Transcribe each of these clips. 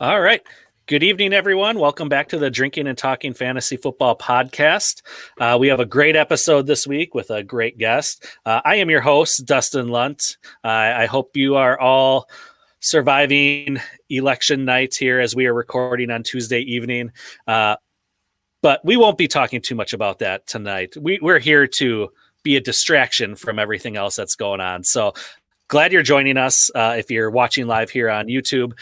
All right. Good evening, everyone. Welcome back to the Drinking and Talking Fantasy Football Podcast. We have a great episode this week with a great guest. I am your host, Dustin Lunt. I hope you are all surviving election night here as we are recording on Tuesday evening. But we won't be talking too much about that tonight. We're here to be a distraction from everything else that's going on. So glad you're joining us. If you're watching live here on YouTube,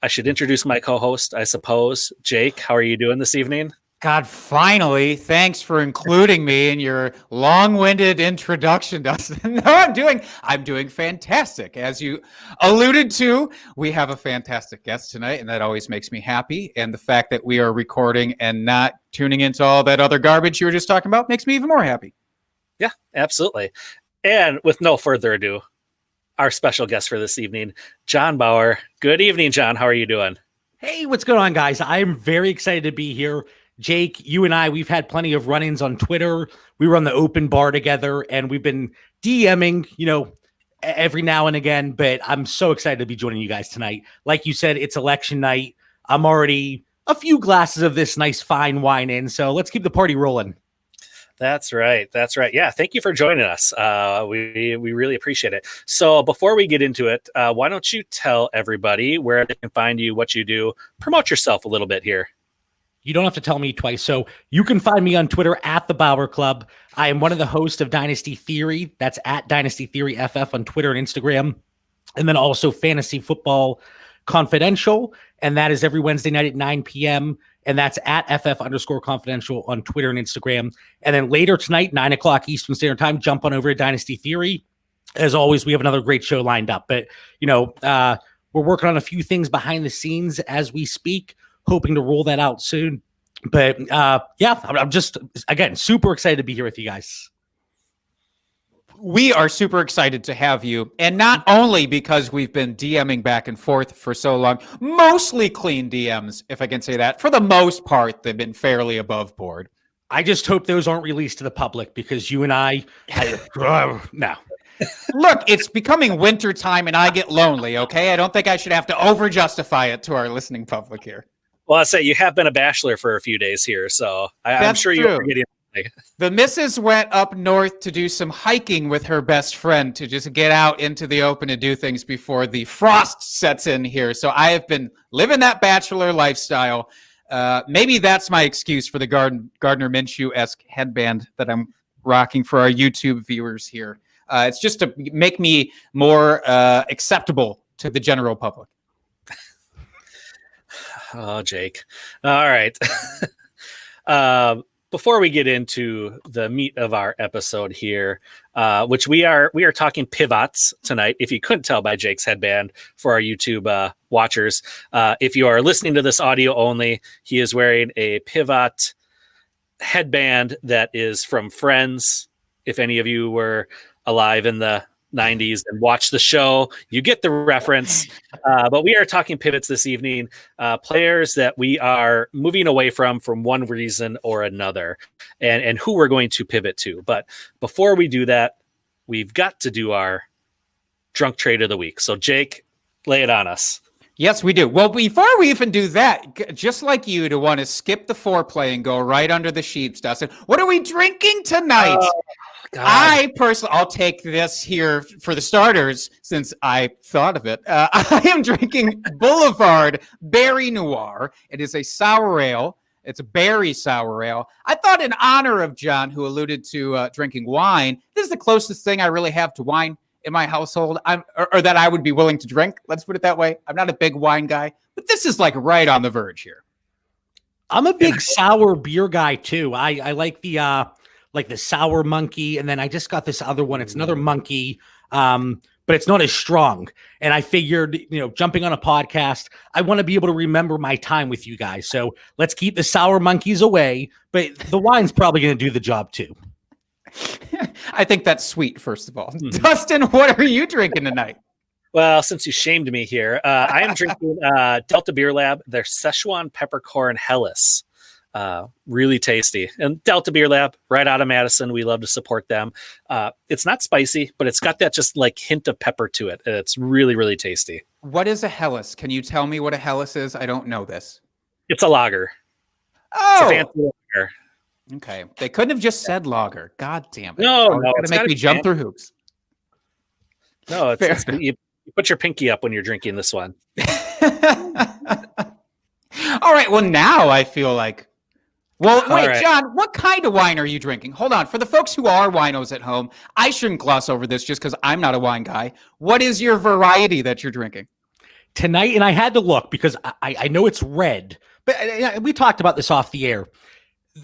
I should introduce my co-host, I suppose. Jake, how are you doing this evening? God, finally, thanks for including me in your long-winded introduction, Dustin. No, I'm doing fantastic. As you alluded to, we have a fantastic guest tonight, and that always makes me happy. And the fact that we are recording and not tuning into all that other garbage you were just talking about makes me even more happy. Yeah, absolutely. And with no further ado, our special guest for this evening, John Bauer. Good evening, John. How are you doing? Hey, what's going on, guys? I'm very excited to be here. Jake, you and I, we've had plenty of run-ins on Twitter. We were on the open bar together, and we've been DMing, every now and again, but I'm so excited to be joining you guys tonight. Like you said, it's election night. I'm already a few glasses of this nice fine wine in, so let's keep the party rolling. That's right. Yeah, thank you for joining us. We really appreciate it. So before we get into it, why don't you tell everybody where they can find you, what you do, promote yourself a little bit here. You don't have to tell me twice. So you can find me on Twitter at the Bauer Club. I am one of the hosts of Dynasty Theory. That's at Dynasty Theory FF on Twitter and Instagram. And then also Fantasy Football Confidential. And that is every Wednesday night at 9 p.m. And that's at FF_confidential on Twitter and Instagram. And then later tonight, 9 o'clock Eastern Standard Time, jump on over to Dynasty Theory. As always, we have another great show lined up. But, we're working on a few things behind the scenes as we speak, hoping to roll that out soon. But, I'm just, again, super excited to be here with you guys. We are super excited to have you, and not only because we've been DMing back and forth for so long, mostly clean DMs, if I can say that. For the most part, they've been fairly above board. I just hope those aren't released to the public because you and I no. Look, it's becoming winter time, and I get lonely, okay? I don't think I should have to over-justify it to our listening public here. Well, I'll say you have been a bachelor for a few days here, so I'm sure you're getting. The missus went up north to do some hiking with her best friend to just get out into the open and do things before the frost sets in here. So I have been living that bachelor lifestyle. Maybe that's my excuse for the Gardner Minshew-esque headband that I'm rocking for our YouTube viewers here. It's just to make me more acceptable to the general public. Oh, Jake. All right. Before we get into the meat of our episode here, which we are talking Piv-ots tonight, if you couldn't tell by Jake's headband for our YouTube watchers. If you are listening to this audio only, he is wearing a Piv-ot headband that is from Friends. If any of you were alive in the 90s and watch the show, you get the reference. But we are talking pivots this evening, players that we are moving away from one reason or another, and who we're going to pivot to. But before we do that, we've got to do our drunk trade of the week. So Jake, lay it on us. Yes, we do. Well, before we even do that, just like you to want to skip the foreplay and go right under the sheets, Dustin, what are we drinking tonight? God. I'll take this here for the starters since I thought of it. I am drinking Boulevard Berry Noir. It is a sour ale. It's a berry sour ale. I thought in honor of John, who alluded to drinking wine, this is the closest thing I really have to wine in my household, or that I would be willing to drink. Let's put it that way. I'm not a big wine guy, but this is like right on the verge here. I'm a big sour beer guy too. I like the sour monkey, and then I just got this other one. It's another monkey, but it's not as strong. And I figured, jumping on a podcast, I want to be able to remember my time with you guys. So let's keep the sour monkeys away, but the wine's probably going to do the job too. I think that's sweet, first of all. Dustin, what are you drinking tonight? Well, since you shamed me here, I am drinking Delta Beer Lab, their Szechuan Peppercorn Helles. Really tasty. And Delta Beer Lab, right out of Madison. We love to support them. It's not spicy, but it's got that just like hint of pepper to it. It's really, really tasty. What is a Hellas? Can you tell me what a Hellas is? I don't know this. It's a lager. Oh, it's a fancy lager. Okay. They couldn't have just said lager. God damn it. No, Always gotta it's make gotta me be jump through hoops. No, Fair you put your pinky up when you're drinking this one. All right. Well, now I feel like. Well, wait, right. John, what kind of wine are you drinking? Hold on. For the folks who are winos at home, I shouldn't gloss over this just because I'm not a wine guy. What is your variety that you're drinking? Tonight, and I had to look because I know it's red, but we talked about this off the air.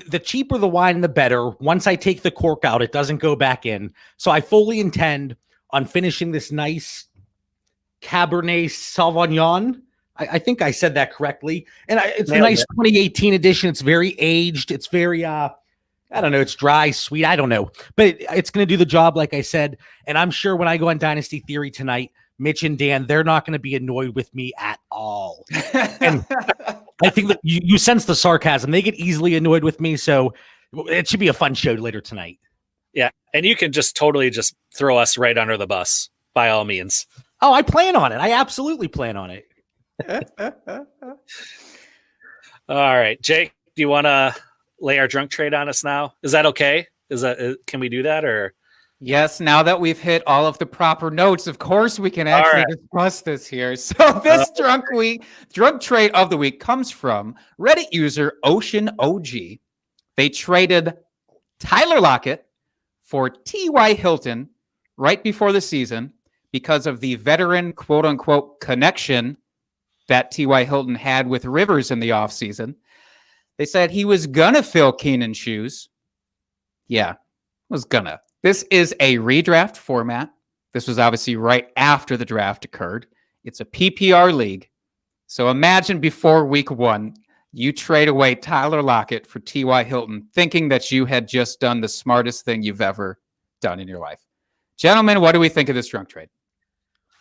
The cheaper the wine, the better. Once I take the cork out, it doesn't go back in. So I fully intend on finishing this nice Cabernet Sauvignon. I think I said that correctly. And it's the nice 2018 edition. It's very aged. It's very, I don't know. It's dry, sweet. I don't know. But it's going to do the job, like I said. And I'm sure when I go on Dynasty Theory tonight, Mitch and Dan, they're not going to be annoyed with me at all. And I think that you sense the sarcasm. They get easily annoyed with me. So it should be a fun show later tonight. Yeah. And you can just totally just throw us right under the bus by all means. Oh, I plan on it. I absolutely plan on it. All right, Jake, do you want to lay our drunk trade on us now? Is that okay? Can we do that or? Yes, now that we've hit all of the proper notes, of course we can actually discuss this here. So this drunk trade of the week comes from Reddit user Ocean OG. They traded Tyler Lockett for T.Y. Hilton right before the season because of the veteran quote-unquote connection that T.Y. Hilton had with Rivers in the offseason. They said he was gonna fill Keenan's shoes. Yeah, was gonna. This is a redraft format. This was obviously right after the draft occurred. It's a PPR league. So imagine before week 1, you trade away Tyler Lockett for T.Y. Hilton, thinking that you had just done the smartest thing you've ever done in your life. Gentlemen, what do we think of this drunk trade?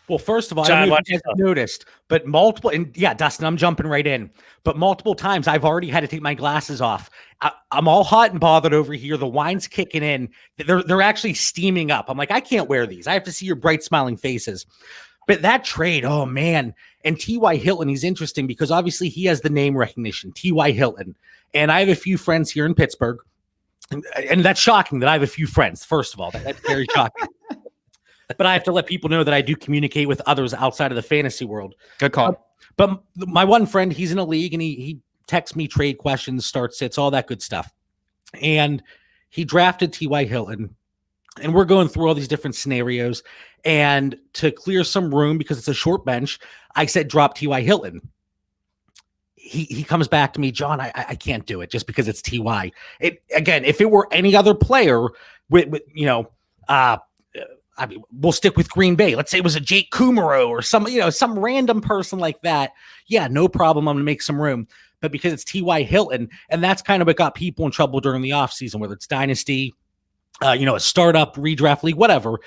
Well, first of all, John, I don't know if you guys have noticed, but multiple, and yeah, Dustin, I'm jumping right in, but multiple times I've already had to take my glasses off. I'm all hot and bothered over here. The wine's kicking in. They're actually steaming up. I'm like, I can't wear these. I have to see your bright smiling faces. But that trade, oh man. And T.Y. Hilton, he's interesting because obviously he has the name recognition, T.Y. Hilton. And I have a few friends here in Pittsburgh. And that's shocking that I have a few friends, first of all. That's very shocking. But I have to let people know that I do communicate with others outside of the fantasy world. Good call. But my one friend, he's in a league and he texts me trade questions, start sits, all that good stuff. And he drafted T.Y. Hilton. And we're going through all these different scenarios. And to clear some room, because it's a short bench, I said, drop T.Y. Hilton. He comes back to me, John, I can't do it just because it's T.Y. Again, if it were any other player with I mean, we'll stick with Green Bay. Let's say it was a Jake Kumaro or some random person like that. Yeah, no problem. I'm going to make some room. But because it's T.Y. Hilton, and that's kind of what got people in trouble during the offseason, whether it's Dynasty, a startup, redraft league, whatever.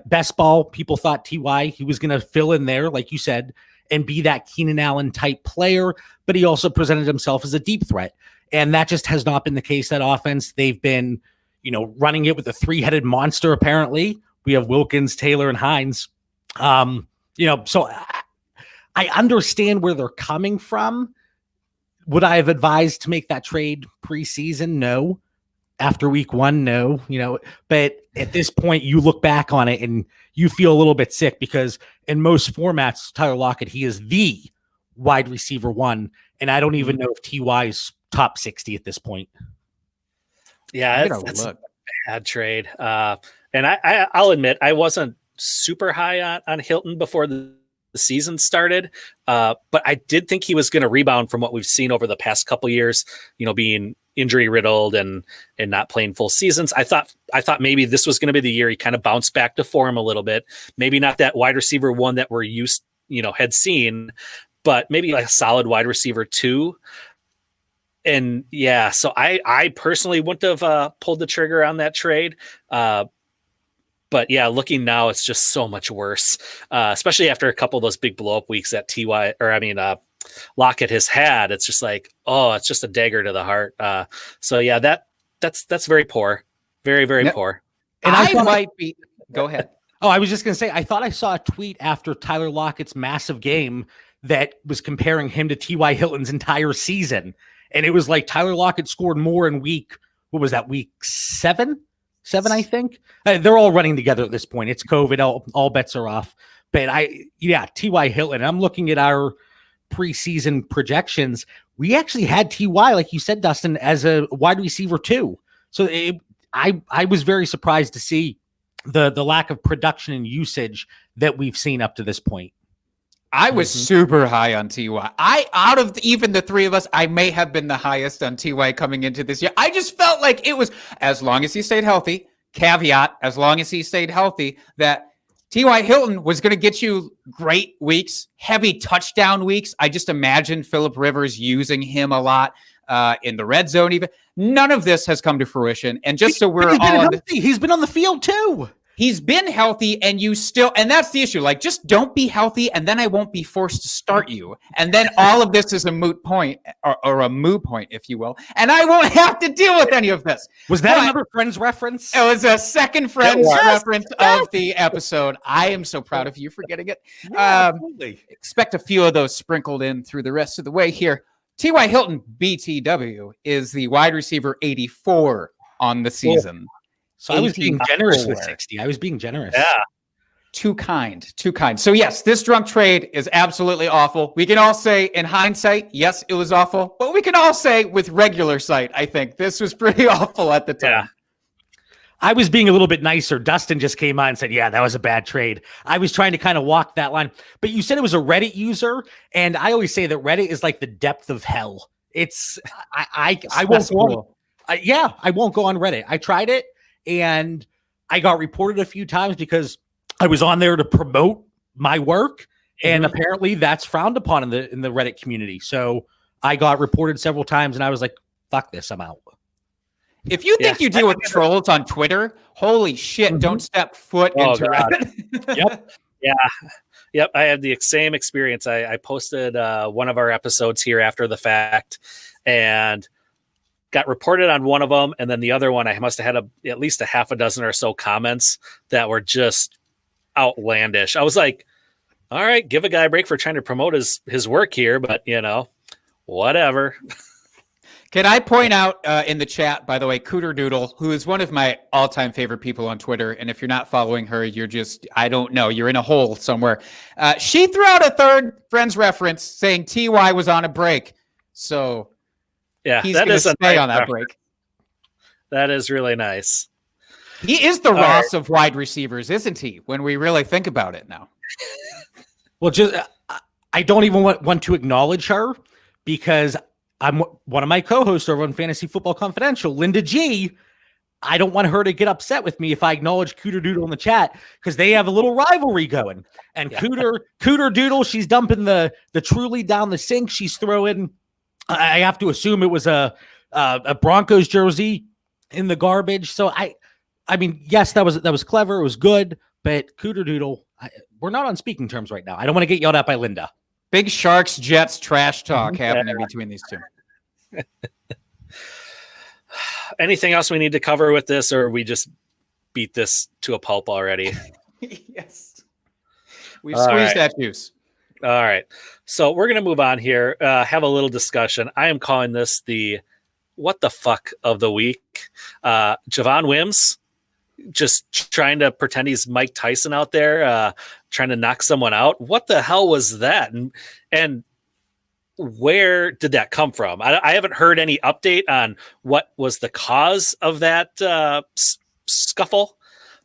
Best ball, people thought T.Y. he was going to fill in there, like you said, and be that Keenan Allen type player. But he also presented himself as a deep threat. And that just has not been the case. That offense, they've been, running it with a 3-headed monster, apparently. We have Wilkins, Taylor, and Hines. So I understand where they're coming from. Would I have advised to make that trade preseason? No. After week 1, no. But at this point, you look back on it and you feel a little bit sick because in most formats, Tyler Lockett, he is the wide receiver 1. And I don't even know if T.Y. is top 60 at this point. Yeah, that's a bad trade. And I'll admit, I wasn't super high on Hilton before the season started, but I did think he was going to rebound from what we've seen over the past couple years, being injury riddled and not playing full seasons. I thought maybe this was going to be the year he kind of bounced back to form a little bit. Maybe not that wide receiver 1 that we're used, had seen, but maybe like a solid wide receiver 2. And yeah, so I personally wouldn't have pulled the trigger on that trade. But yeah, looking now, it's just so much worse, especially after a couple of those big blow up weeks that Lockett has had. It's just like, it's just a dagger to the heart. So yeah, that's very poor, very, very poor. And go ahead. Oh, I was just going to say, I thought I saw a tweet after Tyler Lockett's massive game that was comparing him to T.Y. Hilton's entire season. And it was like Tyler Lockett scored more in week 7? 7, I think. They're all running together at this point. It's COVID. All bets are off. But T.Y. Hilton, I'm looking at our preseason projections. We actually had T.Y., like you said, Dustin, as a wide receiver too. So I was very surprised to see the lack of production and usage that we've seen up to this point. I was super high on Ty. Out of even the three of us, I may have been the highest on Ty coming into this year. I just felt like it was, as long as he stayed healthy, caveat, as long as he stayed healthy, that T.Y. Hilton was going to get you great weeks, heavy touchdown weeks. I just imagine Phillip Rivers using him a lot in the red zone even. None of this has come to fruition. And just so we're all he's been on the field too. He's been healthy, and you still, and that's the issue. Like, just don't be healthy, and then I won't be forced to start you. And then all of this is a moot point, or a moo point, if you will. And I won't have to deal with any of this. Was that another Friends reference? It was a second Friends reference of the episode. I am so proud of you for getting it. Yeah, absolutely. Expect a few of those sprinkled in through the rest of the way here. T.Y. Hilton, BTW, is the wide receiver 84 on the season. So I was being generous with 60. I was being generous. Yeah. Too kind. So yes, this drunk trade is absolutely awful. We can all say in hindsight, yes, it was awful. But we can all say with regular sight, I think this was pretty awful at the time. Yeah. I was being a little bit nicer. Dustin just came on and said, yeah, that was a bad trade. I was trying to kind of walk that line. But you said it was a Reddit user. And I always say that Reddit is like the depth of hell. It's, I won't go on. I won't go on Reddit. I tried it. And I got reported a few times because I was on there to promote my work, and apparently that's frowned upon in the Reddit community. So I got reported several times, and I was like, "Fuck this, I'm out." If you think you deal with trolls on Twitter, holy shit! Don't step foot into Reddit. Yep. I had the same experience. I posted one of our episodes here after the fact, and got reported on one of them, and then the other one, I must have had at least a half a dozen or so comments that were just outlandish. I was like, all right, give a guy a break for trying to promote his work here, but whatever. Can I point out in the chat, by the way, Cooter Doodle, who is one of my all-time favorite people on Twitter, and if you're not following her, you're just, I don't know, you're in a hole somewhere. She threw out a third Friends reference saying T.Y. was on a break. So yeah, he's going to stay on that break. That is really nice. He is the Ross of wide receivers, isn't he? When we really think about it now. Well, just I don't even want to acknowledge her because I'm one of my co-hosts over on Fantasy Football Confidential, Linda G. I don't want her to get upset with me if I acknowledge Cooter Doodle in the chat because they have a little rivalry going. And Cooter Doodle, she's dumping the Truly down the sink. She's throwing. I have to assume it was a Broncos jersey in the garbage. So I mean, yes, that was clever. It was good, but Cooter Doodle, we're not on speaking terms right now. I don't want to get yelled at by Linda. Big Sharks Jets trash talk happening between these two. Anything else we need to cover with this, or we just beat this to a pulp already? Yes, we've squeezed that juice. All right. So we're going to move on here, have a little discussion. I am calling this the what the fuck of the week. Javon Wims just trying to pretend he's Mike Tyson out there, trying to knock someone out. What the hell was that? And where did that come from? I haven't heard any update on what was the cause of that scuffle.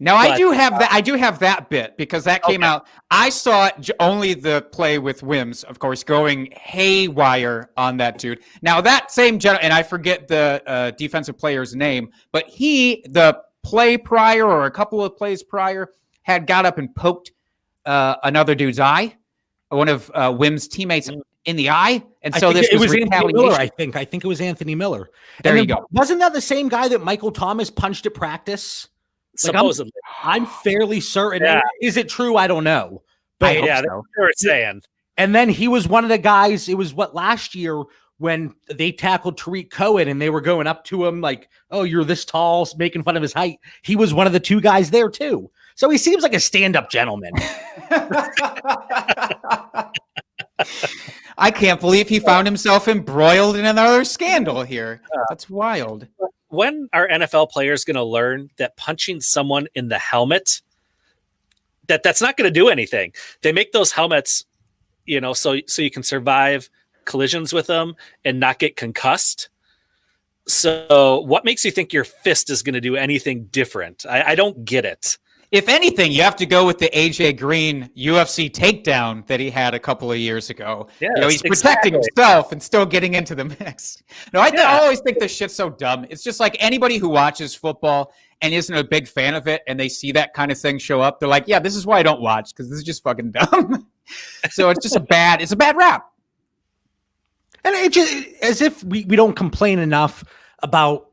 Now, I do have that bit because that came out. I saw only the play with Wims, of course, going haywire on that dude. Now, that same and I forget the defensive player's name, but the play prior or a couple of plays prior had got up and poked another dude's eye, one of Wims' teammates in the eye. And so this was Anthony Miller, I think it was Anthony Miller. There you go. Wasn't that the same guy that Michael Thomas punched at practice? Supposedly. I'm fairly certain. Yeah. Is it true? I don't know. But yeah, that's what they're saying. And then he was one of the guys, it was last year when they tackled Tariq Cohen and they were going up to him like, oh, you're this tall, making fun of his height. He was one of the two guys there too. So he seems like a stand-up gentleman. I can't believe he found himself embroiled in another scandal here. That's wild. When are NFL players going to learn that punching someone in the helmet, that's not going to do anything? They make those helmets, so you can survive collisions with them and not get concussed. So what makes you think your fist is going to do anything different? I don't get it. If anything, you have to go with the AJ Green UFC takedown that he had a couple of years ago. Yes, he's protecting himself and still getting into the mix. No, I always think this shit's so dumb. It's just like anybody who watches football and isn't a big fan of it and they see that kind of thing show up, they're like, yeah, this is why I don't watch, because this is just fucking dumb. So it's just a bad rap. And it just, as if we don't complain enough about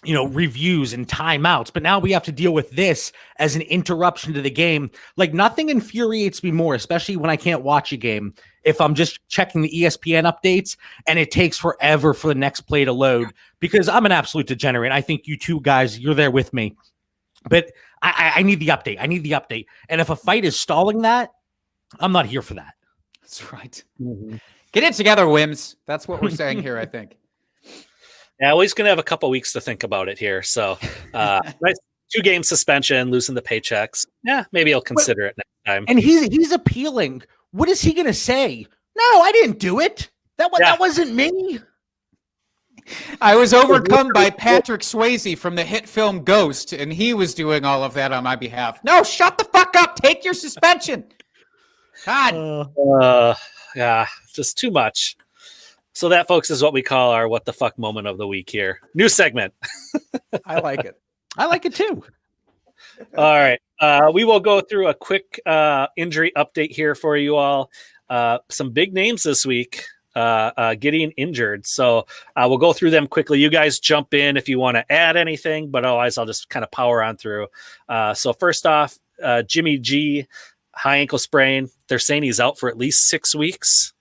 reviews and timeouts, but now we have to deal with this as an interruption to the game. Like, nothing infuriates me more, especially when I can't watch a game, if I'm just checking the ESPN updates and it takes forever for the next play to load, because I'm an absolute degenerate. I think you two guys, you're there with me, but I need the update. I need the update. And if a fight is stalling that, I'm not here for that. That's right. Mm-hmm. Get it together, Wims. That's what we're saying here, I think. Yeah, well, he's going to have a couple weeks to think about it here. So, nice 2-game suspension, losing the paychecks. Yeah, maybe he'll consider it next time. And he's appealing. What is he going to say? No, I didn't do it. That wasn't me. I was overcome by Patrick Swayze from the hit film Ghost, and he was doing all of that on my behalf. No, shut the fuck up. Take your suspension. God. Yeah, just too much. So that, folks, is what we call our what the fuck moment of the week here. New segment. I like it. I like it too. All right. We will go through a quick injury update here for you all. Some big names this week getting injured. So we'll go through them quickly. You guys jump in if you want to add anything, but otherwise I'll just kind of power on through. So first off, Jimmy G, high ankle sprain. They're saying he's out for at least 6 weeks.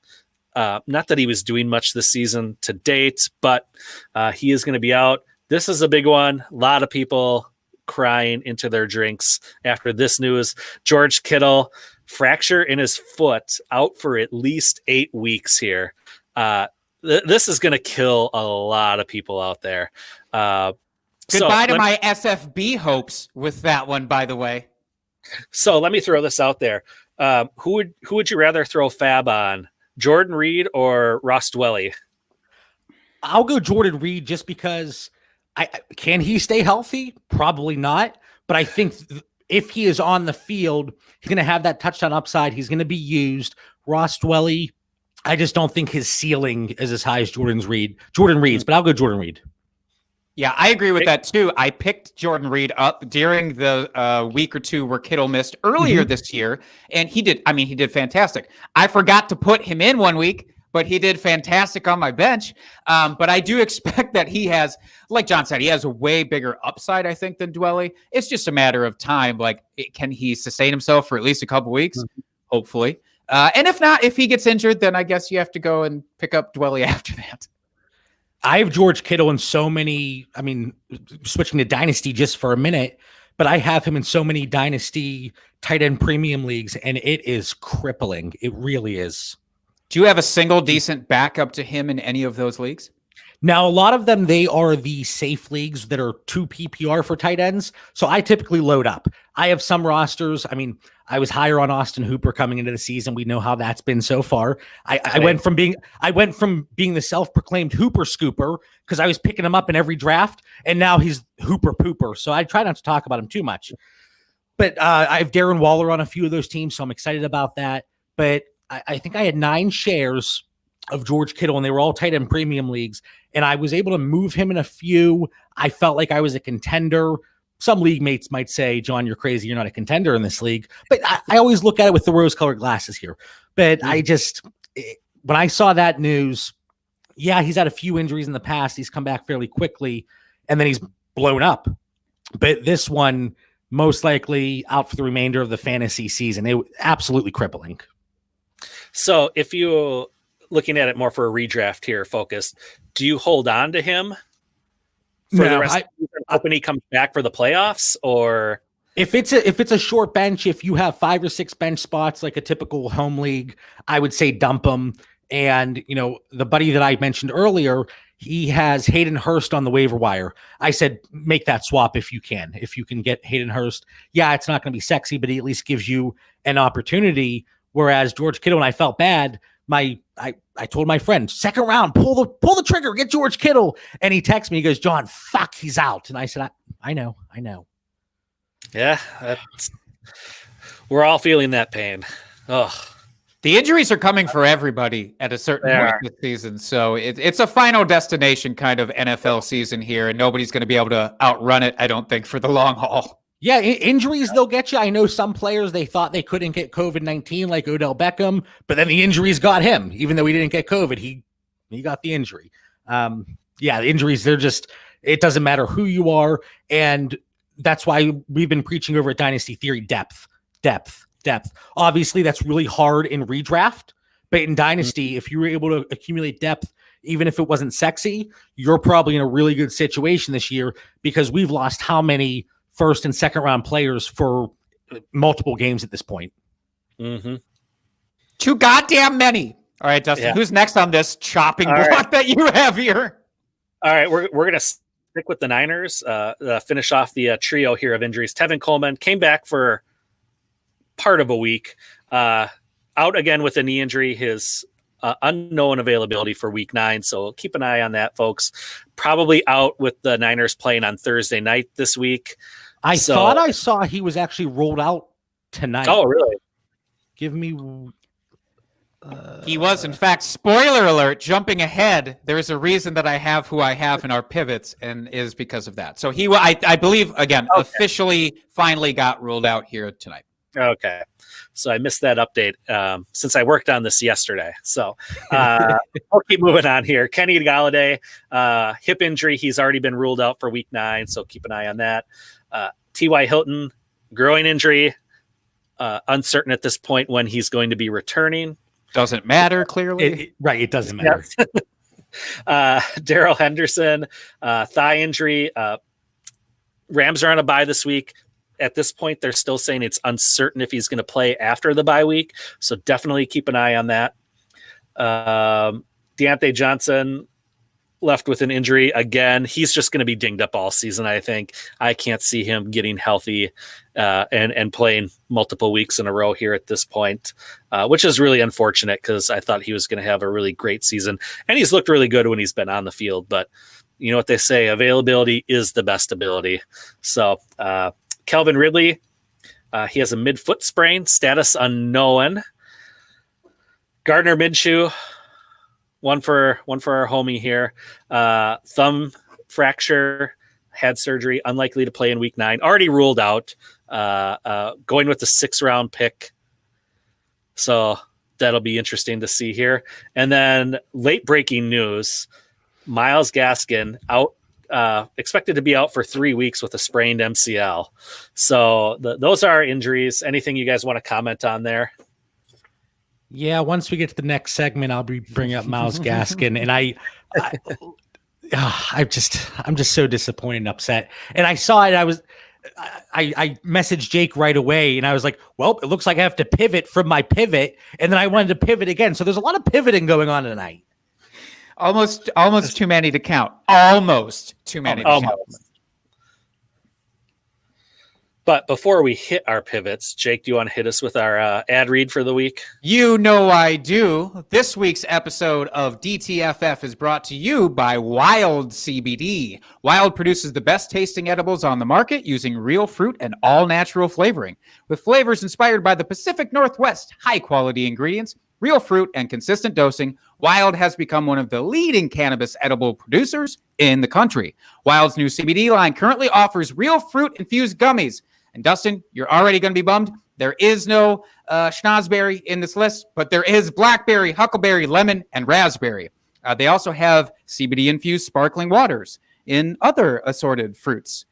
Not that he was doing much this season to date, but he is going to be out. This is a big one. A lot of people crying into their drinks after this news. George Kittle, fracture in his foot, out for at least 8 weeks here. This is going to kill a lot of people out there. Goodbye to my SFB hopes with that one, by the way. So let me throw this out there. Who would you rather throw fab on? Jordan Reed or Ross Dwelly? I'll go Jordan Reed just because can he stay healthy? Probably not. But I think if he is on the field, he's going to have that touchdown upside. He's going to be used. Ross Dwelly, I just don't think his ceiling is as high as Jordan Reed's, but I'll go Jordan Reed. Yeah, I agree with that too. I picked Jordan Reed up during the week or two where Kittle missed earlier this year, and he did fantastic. I forgot to put him in 1 week, but he did fantastic on my bench. But I do expect that he has, like John said, he has a way bigger upside, I think, than Dwelly. It's just a matter of time. Like, can he sustain himself for at least a couple weeks? Hopefully. And if not, if he gets injured, then I guess you have to go and pick up Dwelly after that. I have George Kittle in so many, switching to Dynasty just for a minute, but I have him in so many Dynasty tight end premium leagues, and it is crippling. It really is. Do you have a single decent backup to him in any of those leagues? Now, a lot of them, they are the safe leagues that are 2 PPR for tight ends. So I typically load up. I have some rosters. I was higher on Austin Hooper coming into the season. We know how that's been so far. I went from being the self-proclaimed Hooper scooper because I was picking him up in every draft, and now he's Hooper pooper. So I try not to talk about him too much. But I have Darren Waller on a few of those teams, so I'm excited about that. But I think I had 9 shares of George Kittle, and they were all tight end premium leagues, and I was able to move him in a few. I felt like I was a contender. Some league mates might say, John, you're crazy. You're not a contender in this league. But I always look at it with the rose-colored glasses here. But when I saw that news, yeah, he's had a few injuries in the past. He's come back fairly quickly, and then he's blown up. But this one, most likely out for the remainder of the fantasy season. It was absolutely crippling. So if you looking at it more for a redraft here, focused, do you hold on to him for the rest of the season, hoping he comes back for the playoffs, or If it's a short bench, if you have 5 or 6 bench spots like a typical home league, I would say dump them. And the buddy that I mentioned earlier, he has Hayden Hurst on the waiver wire. I said make that swap if you can. If you can get Hayden Hurst, yeah, it's not going to be sexy, but he at least gives you an opportunity. Whereas George Kittle, and I felt bad. I told my friend, second round, pull the trigger, get George Kittle. And he texts me, he goes, John, fuck, he's out. And I said, I know. Yeah, we're all feeling that pain. Oh, the injuries are coming for everybody at a certain point this season. So it's a final destination kind of NFL season here, and nobody's going to be able to outrun it, I don't think, for the long haul. Yeah, injuries, they'll get you. I know some players, they thought they couldn't get COVID-19 like Odell Beckham, but then the injuries got him. Even though he didn't get COVID, he got the injury. The injuries, it doesn't matter who you are. And that's why we've been preaching over at Dynasty Theory, depth. Obviously, that's really hard in redraft. But in Dynasty, if you were able to accumulate depth, even if it wasn't sexy, you're probably in a really good situation this year because we've lost how many first and second round players for multiple games at this point. Mm-hmm. Too goddamn many. All right, Dustin, who's next on this chopping block that you have here? All right, we're going to stick with the Niners, finish off the trio here of injuries. Tevin Coleman came back for part of a week, out again with a knee injury, his unknown availability for week 9. So keep an eye on that, folks. Probably out with the Niners playing on Thursday night this week. I thought I saw he was actually rolled out tonight. Oh, really? Give me. He was, in fact, spoiler alert, jumping ahead. There's a reason that I have who I have in our pivots, and is because of that. So I believe, again, officially finally got ruled out here tonight. Okay. So I missed that update since I worked on this yesterday. So I'll keep moving on here. Kenny Galladay, hip injury. He's already been ruled out for week 9. So keep an eye on that. T.Y. Hilton, groin injury. Uncertain at this point when he's going to be returning. Doesn't matter, clearly. It doesn't matter. Darrell Henderson, thigh injury. Rams are on a bye this week. At this point, they're still saying it's uncertain if he's going to play after the bye week. So definitely keep an eye on that. Deontay Johnson left with an injury again. He's just going to be dinged up all season, I think. I can't see him getting healthy and playing multiple weeks in a row here at this point, which is really unfortunate because I thought he was going to have a really great season. And he's looked really good when he's been on the field. But you know what they say, availability is the best ability. So Calvin Ridley, he has a midfoot sprain, status unknown. Gardner Minshew, one for our homie here. Thumb fracture, had surgery, unlikely to play in week 9. Already ruled out. Going with the 6th round pick. So that'll be interesting to see here. And then late breaking news, Myles Gaskin out. Expected to be out for 3 weeks with a sprained MCL. So those are injuries. Anything you guys want to comment on there? Yeah, once we get to the next segment, I'll be bringing up Myles Gaskin, and I'm just so disappointed and upset. And I saw it. I messaged Jake right away, and I was like, well, it looks like I have to pivot from my pivot, and then I wanted to pivot again. So there's a lot of pivoting going on tonight. Almost too many to count. Almost too many to count. But before we hit our pivots, Jake, do you want to hit us with our ad read for the week? You know I do. This week's episode of DTFF is brought to you by Wild CBD. Wild produces the best tasting edibles on the market using real fruit and all natural flavoring. With flavors inspired by the Pacific Northwest, high quality ingredients, real fruit, and consistent dosing, Wild has become one of the leading cannabis edible producers in the country. Wild's new CBD line currently offers real fruit-infused gummies. And Dustin, you're already going to be bummed. There is no schnozberry in this list, but there is blackberry, huckleberry, lemon, and raspberry. They also have CBD-infused sparkling waters in other assorted fruits.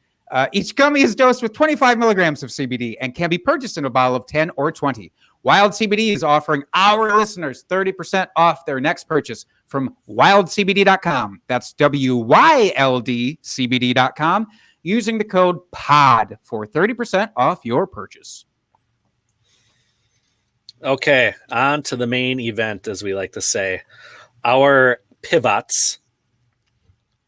Each gummy is dosed with 25 milligrams of CBD and can be purchased in a bottle of 10 or 20. Wild CBD is offering our listeners 30% off their next purchase from wildcbd.com. That's WYLDCBD.com. using the code POD for 30% off your purchase. Okay, on to the main event, as we like to say. Our pivots,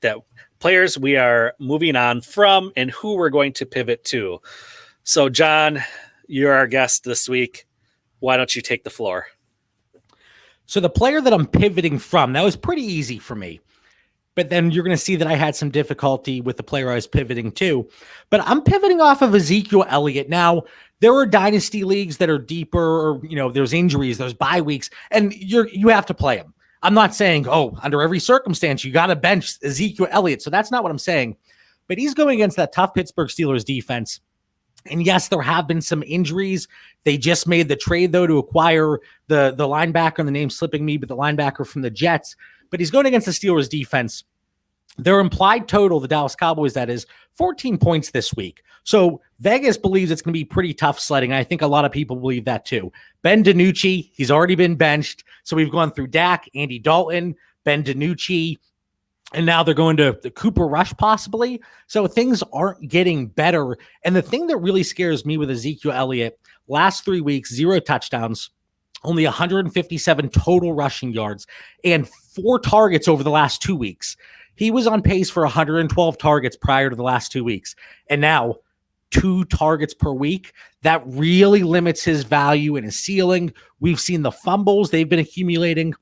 that players we are moving on from and who we're going to pivot to. So, John, you're our guest this week. Why don't you take the floor? So the player that I'm pivoting from, that was pretty easy for me. But then you're going to see that I had some difficulty with the player I was pivoting to. But I'm pivoting off of Ezekiel Elliott. Now, there are dynasty leagues that are deeper, or, there's injuries, there's bye weeks, and you have to play him. I'm not saying, under every circumstance, you got to bench Ezekiel Elliott. So that's not what I'm saying. But he's going against that tough Pittsburgh Steelers defense. And yes, there have been some injuries. They just made the trade, though, to acquire the linebacker, and the name's slipping me, but the linebacker from the Jets. But he's going against the Steelers defense. Their implied total, the Dallas Cowboys, that is 14 points this week. So Vegas believes it's going to be pretty tough sledding. I think a lot of people believe that too. Ben DiNucci, he's already been benched. So we've gone through Dak, Andy Dalton, Ben DiNucci, and now they're going to the Cooper Rush possibly. So things aren't getting better. And the thing that really scares me with Ezekiel Elliott, last 3 weeks, 0 touchdowns, only 157 total rushing yards, and 4 targets over the last 2 weeks. He was on pace for 112 targets prior to the last 2 weeks. And now 2 targets per week. That really limits his value and his ceiling. We've seen the fumbles they've been accumulating.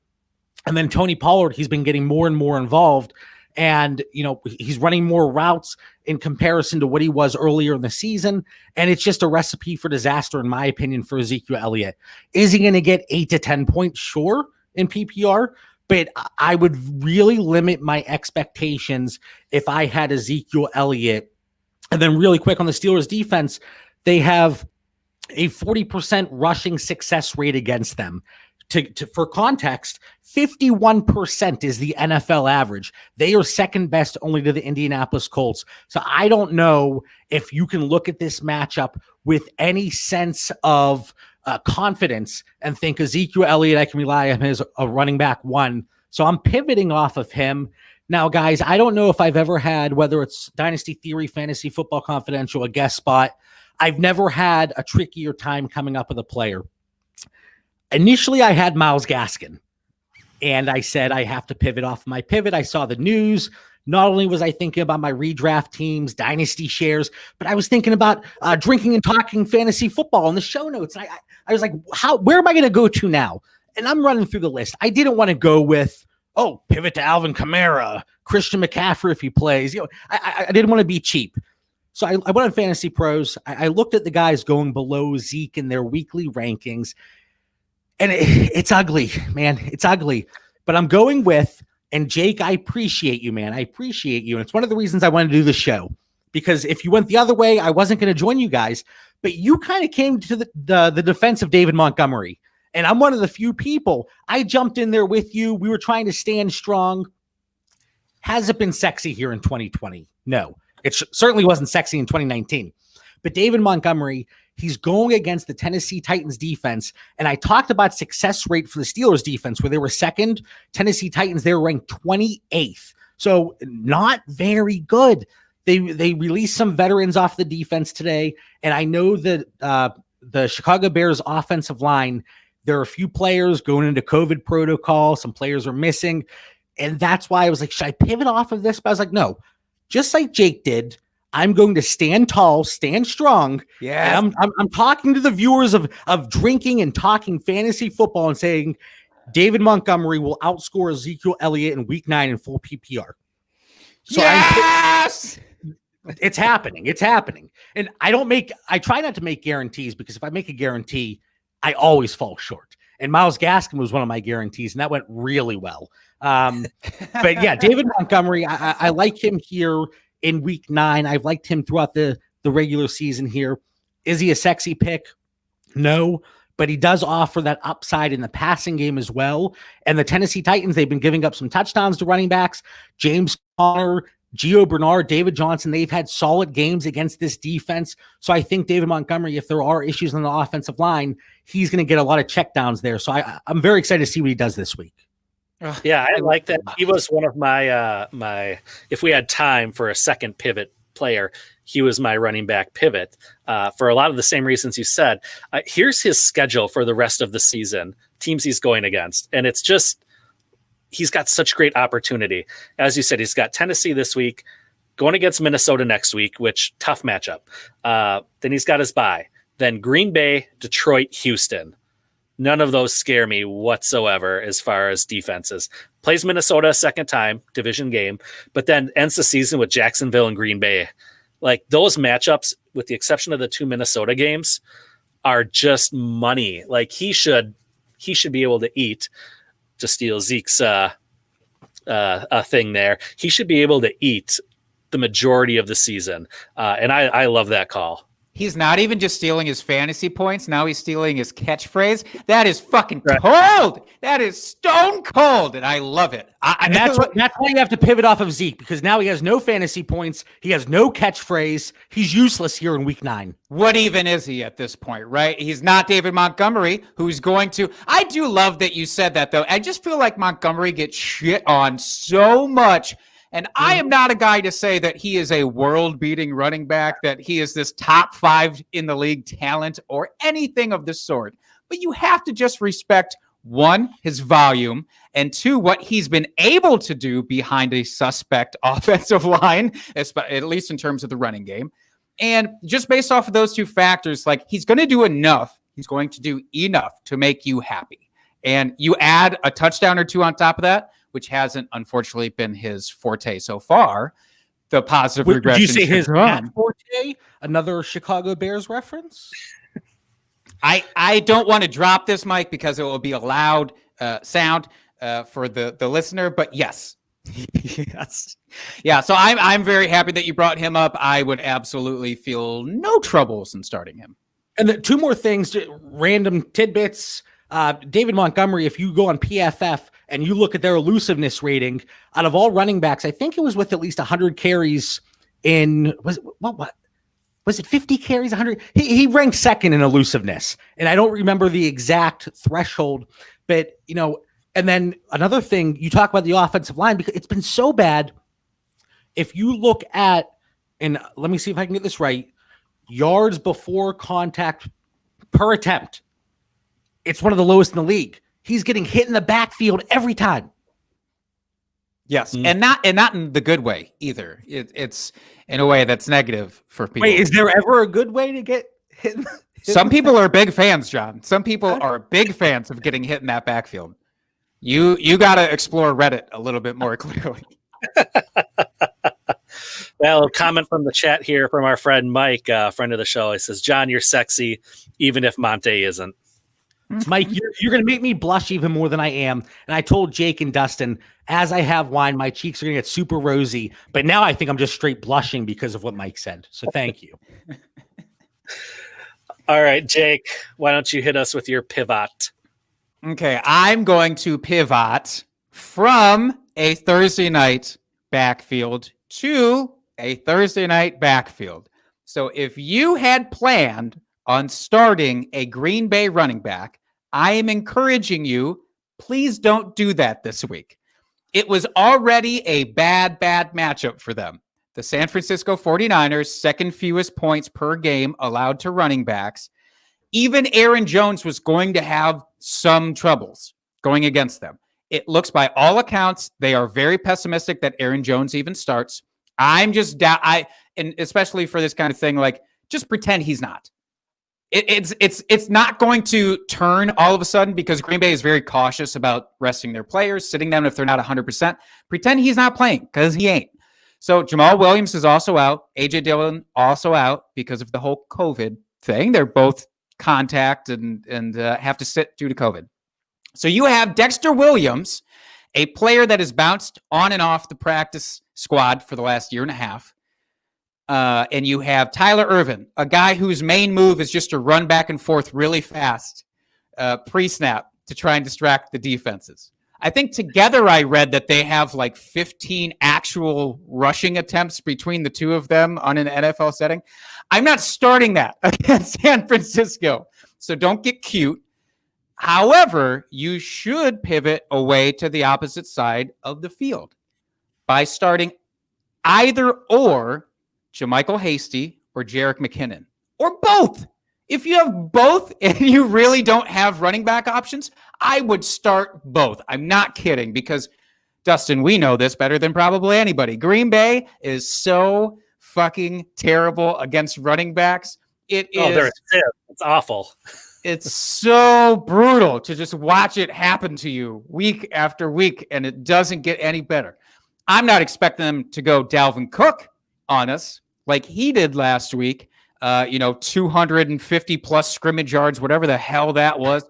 And then Tony Pollard, he's been getting more and more involved. And, he's running more routes in comparison to what he was earlier in the season. And it's just a recipe for disaster, in my opinion, for Ezekiel Elliott. Is he going to get 8 to 10 points? Sure, in PPR. But I would really limit my expectations if I had Ezekiel Elliott. And then really quick on the Steelers defense, they have a 40% rushing success rate against them. For context, 51% is the NFL average. They are second best only to the Indianapolis Colts. So I don't know if you can look at this matchup with any sense of confidence and think Ezekiel Elliott, I can rely on him as a running back 1. So I'm pivoting off of him. Now, guys, I don't know if I've ever had, whether it's Dynasty Theory, Fantasy Football Confidential, a guest spot, I've never had a trickier time coming up with a player. Initially, I had Myles Gaskin, and I said I have to pivot off my pivot. I saw the news. Not only was I thinking about my redraft teams, dynasty shares, but I was thinking about drinking and talking fantasy football in the show notes. And I was like, where am I going to go to now? And I'm running through the list. I didn't want to go with, pivot to Alvin Kamara, Christian McCaffrey if he plays. I didn't want to be cheap. So I went on Fantasy Pros. I looked at the guys going below Zeke in their weekly rankings. And it's ugly, man. It's ugly. But I'm going with, and Jake, I appreciate you, man. I appreciate you. And it's one of the reasons I wanted to do the show. Because if you went the other way, I wasn't going to join you guys. But you kind of came to the defense of David Montgomery. And I'm one of the few people. I jumped in there with you. We were trying to stand strong. Has it been sexy here in 2020? No. It certainly wasn't sexy in 2019. But David Montgomery, he's going against the Tennessee Titans defense. And I talked about success rate for the Steelers defense, where they were second. Tennessee Titans, they were ranked 28th. So not very good. They released some veterans off the defense today. And I know that the Chicago Bears offensive line, there are a few players going into COVID protocol. Some players are missing. And that's why I was like, should I pivot off of this? But I was like, no, just like Jake did. I'm going to stand tall, stand strong. Yeah, I'm talking to the viewers of drinking and talking fantasy football and saying David Montgomery will outscore Ezekiel Elliott in Week 9 in full PPR. So yes, it's happening. It's happening. And I try not to make guarantees, because if I make a guarantee, I always fall short. And Myles Gaskin was one of my guarantees, and that went really well. But yeah, David Montgomery, I like him here in Week 9. I've liked him throughout the regular season here. Is he a sexy pick? No, but he does offer that upside in the passing game as well. And the Tennessee Titans, they've been giving up some touchdowns to running backs. James Conner, Gio Bernard, David Johnson, they've had solid games against this defense. So I think David Montgomery, if there are issues on the offensive line, he's going to get a lot of checkdowns there. So I'm very excited to see what he does this week. Yeah, I like that. He was one of my if we had time for a second pivot player, he was my running back pivot for a lot of the same reasons you said. Here's his schedule for the rest of the season, teams he's going against. And it's just, he's got such great opportunity. As you said, he's got Tennessee this week, going against Minnesota next week, which tough matchup. Then he's got his bye. Then Green Bay, Detroit, Houston. None of those scare me whatsoever as far as defenses. Plays Minnesota a second time, division game, but then ends the season with Jacksonville and Green Bay. Like, those matchups, with the exception of the 2 Minnesota games, are just money. Like, he should be able to eat, to steal Zeke's thing there. He should be able to eat the majority of the season. And I love that call. He's not even just stealing his fantasy points. Now he's stealing his catchphrase. That is fucking cold. That is stone cold. And I love it. And that's why you have to pivot off of Zeke, because now he has no fantasy points. He has no catchphrase. He's useless here in week 9. What even is he at this point, right? He's not David Montgomery, who's going to... I do love that you said that, though. I just feel like Montgomery gets shit on so much. And I am not a guy to say that he is a world-beating running back, that he is this top 5 in the league talent or anything of the sort. But you have to just respect, 1, his volume, and 2, what he's been able to do behind a suspect offensive line, at least in terms of the running game. And just based off of those 2 factors, like, he's going to do enough. He's going to do enough to make you happy. And you add a touchdown or 2 on top of that, which hasn't, unfortunately, been his forte so far. The positive regression. Did you say his forte? Another Chicago Bears reference? I don't want to drop this, Mike, because it will be a loud sound for the listener. But yes, yes, yeah. So I'm very happy that you brought him up. I would absolutely feel no troubles in starting him. And 2 more things, random tidbits. David Montgomery, if you go on PFF and you look at their elusiveness rating, out of all running backs, I think it was with at least 100 carries in, was it 50 carries, 100? He ranked second in elusiveness. And I don't remember the exact threshold, but, and then another thing, you talk about the offensive line, because it's been so bad. If you look at, and let me see if I can get this right, yards before contact per attempt, it's one of the lowest in the league. He's getting hit in the backfield every time. Yes, and not in the good way either. It's in a way that's negative for people. Wait, is there ever a good way to get hit? Some people are big fans, John. Some people are big fans of getting hit in that backfield. You got to explore Reddit a little bit more clearly. Well, a comment from the chat here from our friend Mike, friend of the show. He says, "John, you're sexy, even if Monte isn't." Mike, you're going to make me blush even more than I am. And I told Jake and Dustin, as I have wine, my cheeks are going to get super rosy. But now I think I'm just straight blushing because of what Mike said. So thank you. All right, Jake, why don't you hit us with your pivot? Okay, I'm going to pivot from a Thursday night backfield to a Thursday night backfield. So if you had planned on starting a Green Bay running back, I am encouraging you, please don't do that this week. It was already a bad matchup for them. The San Francisco 49ers, second fewest points per game allowed to running backs. Even Aaron Jones was going to have some troubles going against them. It looks, by all accounts, they are very pessimistic that Aaron Jones even starts. I'm just and especially for this kind of thing, like, just pretend he's not. It's not going to turn all of a sudden, because Green Bay is very cautious about resting their players, sitting them if they're not 100%. Pretend he's not playing, because he ain't. So Jamal Williams is also out. A.J. Dillon also out because of the whole COVID thing. They're both contact and have to sit due to COVID. So you have Dexter Williams, a player that has bounced on and off the practice squad for the last year and a half. And you have Tyler Ervin, a guy whose main move is just to run back and forth really fast pre-snap to try and distract the defenses. I think together I read that they have like 15 actual rushing attempts between the two of them on an NFL setting. I'm not starting that against San Francisco, so don't get cute. However, you should pivot away to the opposite side of the field by starting either or JaMychal Hasty or Jerick McKinnon, or both. If you have both and you really don't have running back options, I would start both. I'm not kidding, because Dustin, we know this better than probably anybody. Green Bay is so fucking terrible against running backs. It's awful. It's so brutal to just watch it happen to you week after week, and it doesn't get any better. I'm not expecting them to go Dalvin Cook on us like he did last week. 250 plus scrimmage yards, whatever the hell that was.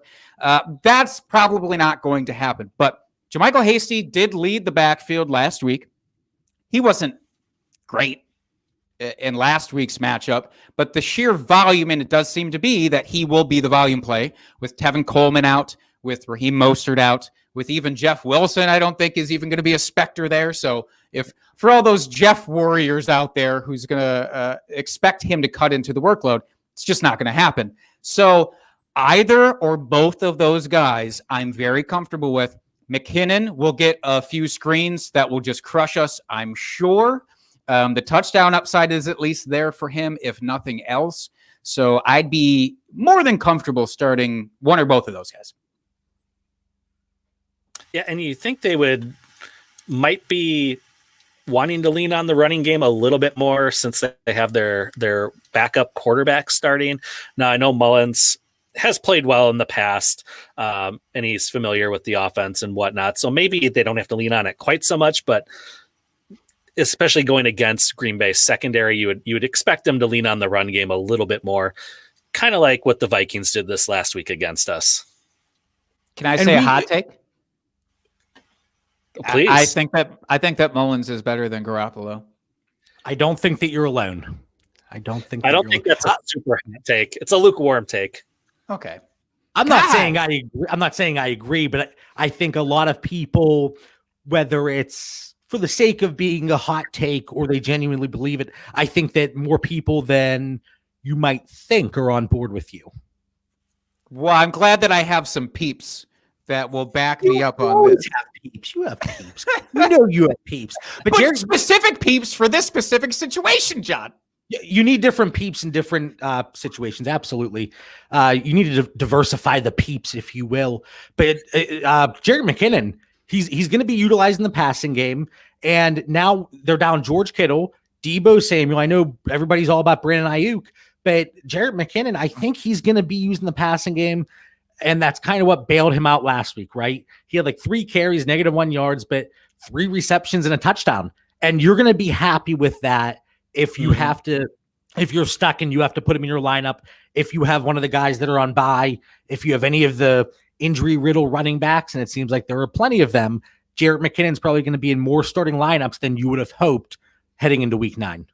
That's probably not going to happen. But JaMychal Hasty did lead the backfield last week. He wasn't great in last week's matchup, but the sheer volume, and it does seem to be that he will be the volume play with Tevin Coleman out, with Raheem Mostert out, with even Jeff Wilson, I don't think is even going to be a specter there. So if for all those Jeff warriors out there who's going to expect him to cut into the workload, it's just not going to happen. So either or both of those guys, I'm very comfortable with. McKinnon will get a few screens that will just crush us, I'm sure. The touchdown upside is at least there for him, if nothing else. So I'd be more than comfortable starting one or both of those guys. Yeah, and you think they might be wanting to lean on the running game a little bit more since they have their backup quarterback starting. Now, I know Mullins has played well in the past, and he's familiar with the offense and whatnot. So maybe they don't have to lean on it quite so much, but especially going against Green Bay's secondary, you would expect them to lean on the run game a little bit more, kind of like what the Vikings did this last week against us. Can I say a hot take? Please. I think that Mullins is better than Garoppolo. I don't think that you're alone. I don't think that's a super hot take. It's a lukewarm take. Okay. I'm not saying I agree, but I think a lot of people, whether it's for the sake of being a hot take or they genuinely believe it, I think that more people than you might think are on board with you. Well, I'm glad that I have some peeps that will back me up on this. You have peeps. You have peeps. But specific peeps for this specific situation, John. You need different peeps in different situations. Absolutely. You need to diversify the peeps, if you will. But Jerick McKinnon, he's going to be utilized in the passing game. And now they're down George Kittle, Deebo Samuel. I know everybody's all about Brandon Ayuk, but Jerick McKinnon, I think he's going to be used in the passing game. And that's kind of what bailed him out last week, right? He had like 3 carries, -1 yards, but 3 receptions and a touchdown. And you're going to be happy with that if you have to, if you're stuck and you have to put him in your lineup, if you have one of the guys that are on bye, if you have any of the injury-riddled running backs, and it seems like there are plenty of them, Jerick McKinnon's probably going to be in more starting lineups than you would have hoped heading into week 9.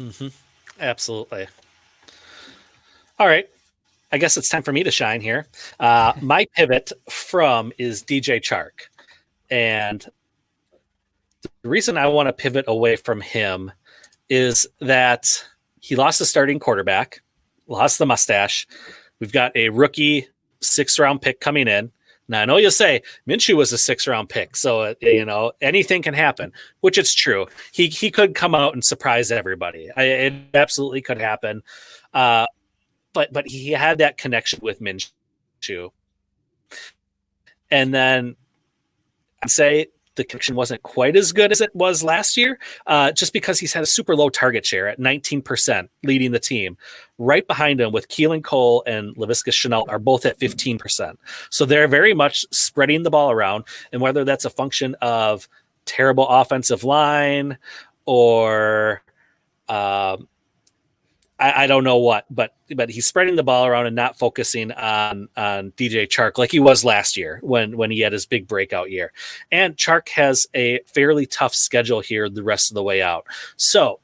Mm-hmm. Absolutely. All right. I guess it's time for me to shine here. My pivot is DJ Chark. And the reason I want to pivot away from him is that he lost the starting quarterback, lost the mustache. We've got a rookie 6th-round pick coming in. Now, I know you'll say Minshew was a 6th-round pick, so anything can happen, which it's true. He could come out and surprise everybody. It absolutely could happen. But he had that connection with Minshew. And then I'd say the connection wasn't quite as good as it was last year, just because he's had a super low target share at 19%, leading the team. Right behind him with Keelan Cole and Laviska Shenault are both at 15%. So they're very much spreading the ball around. And whether that's a function of terrible offensive line or I don't know what, but he's spreading the ball around and not focusing on DJ Chark like he was last year when he had his big breakout year. And Chark has a fairly tough schedule here the rest of the way out. So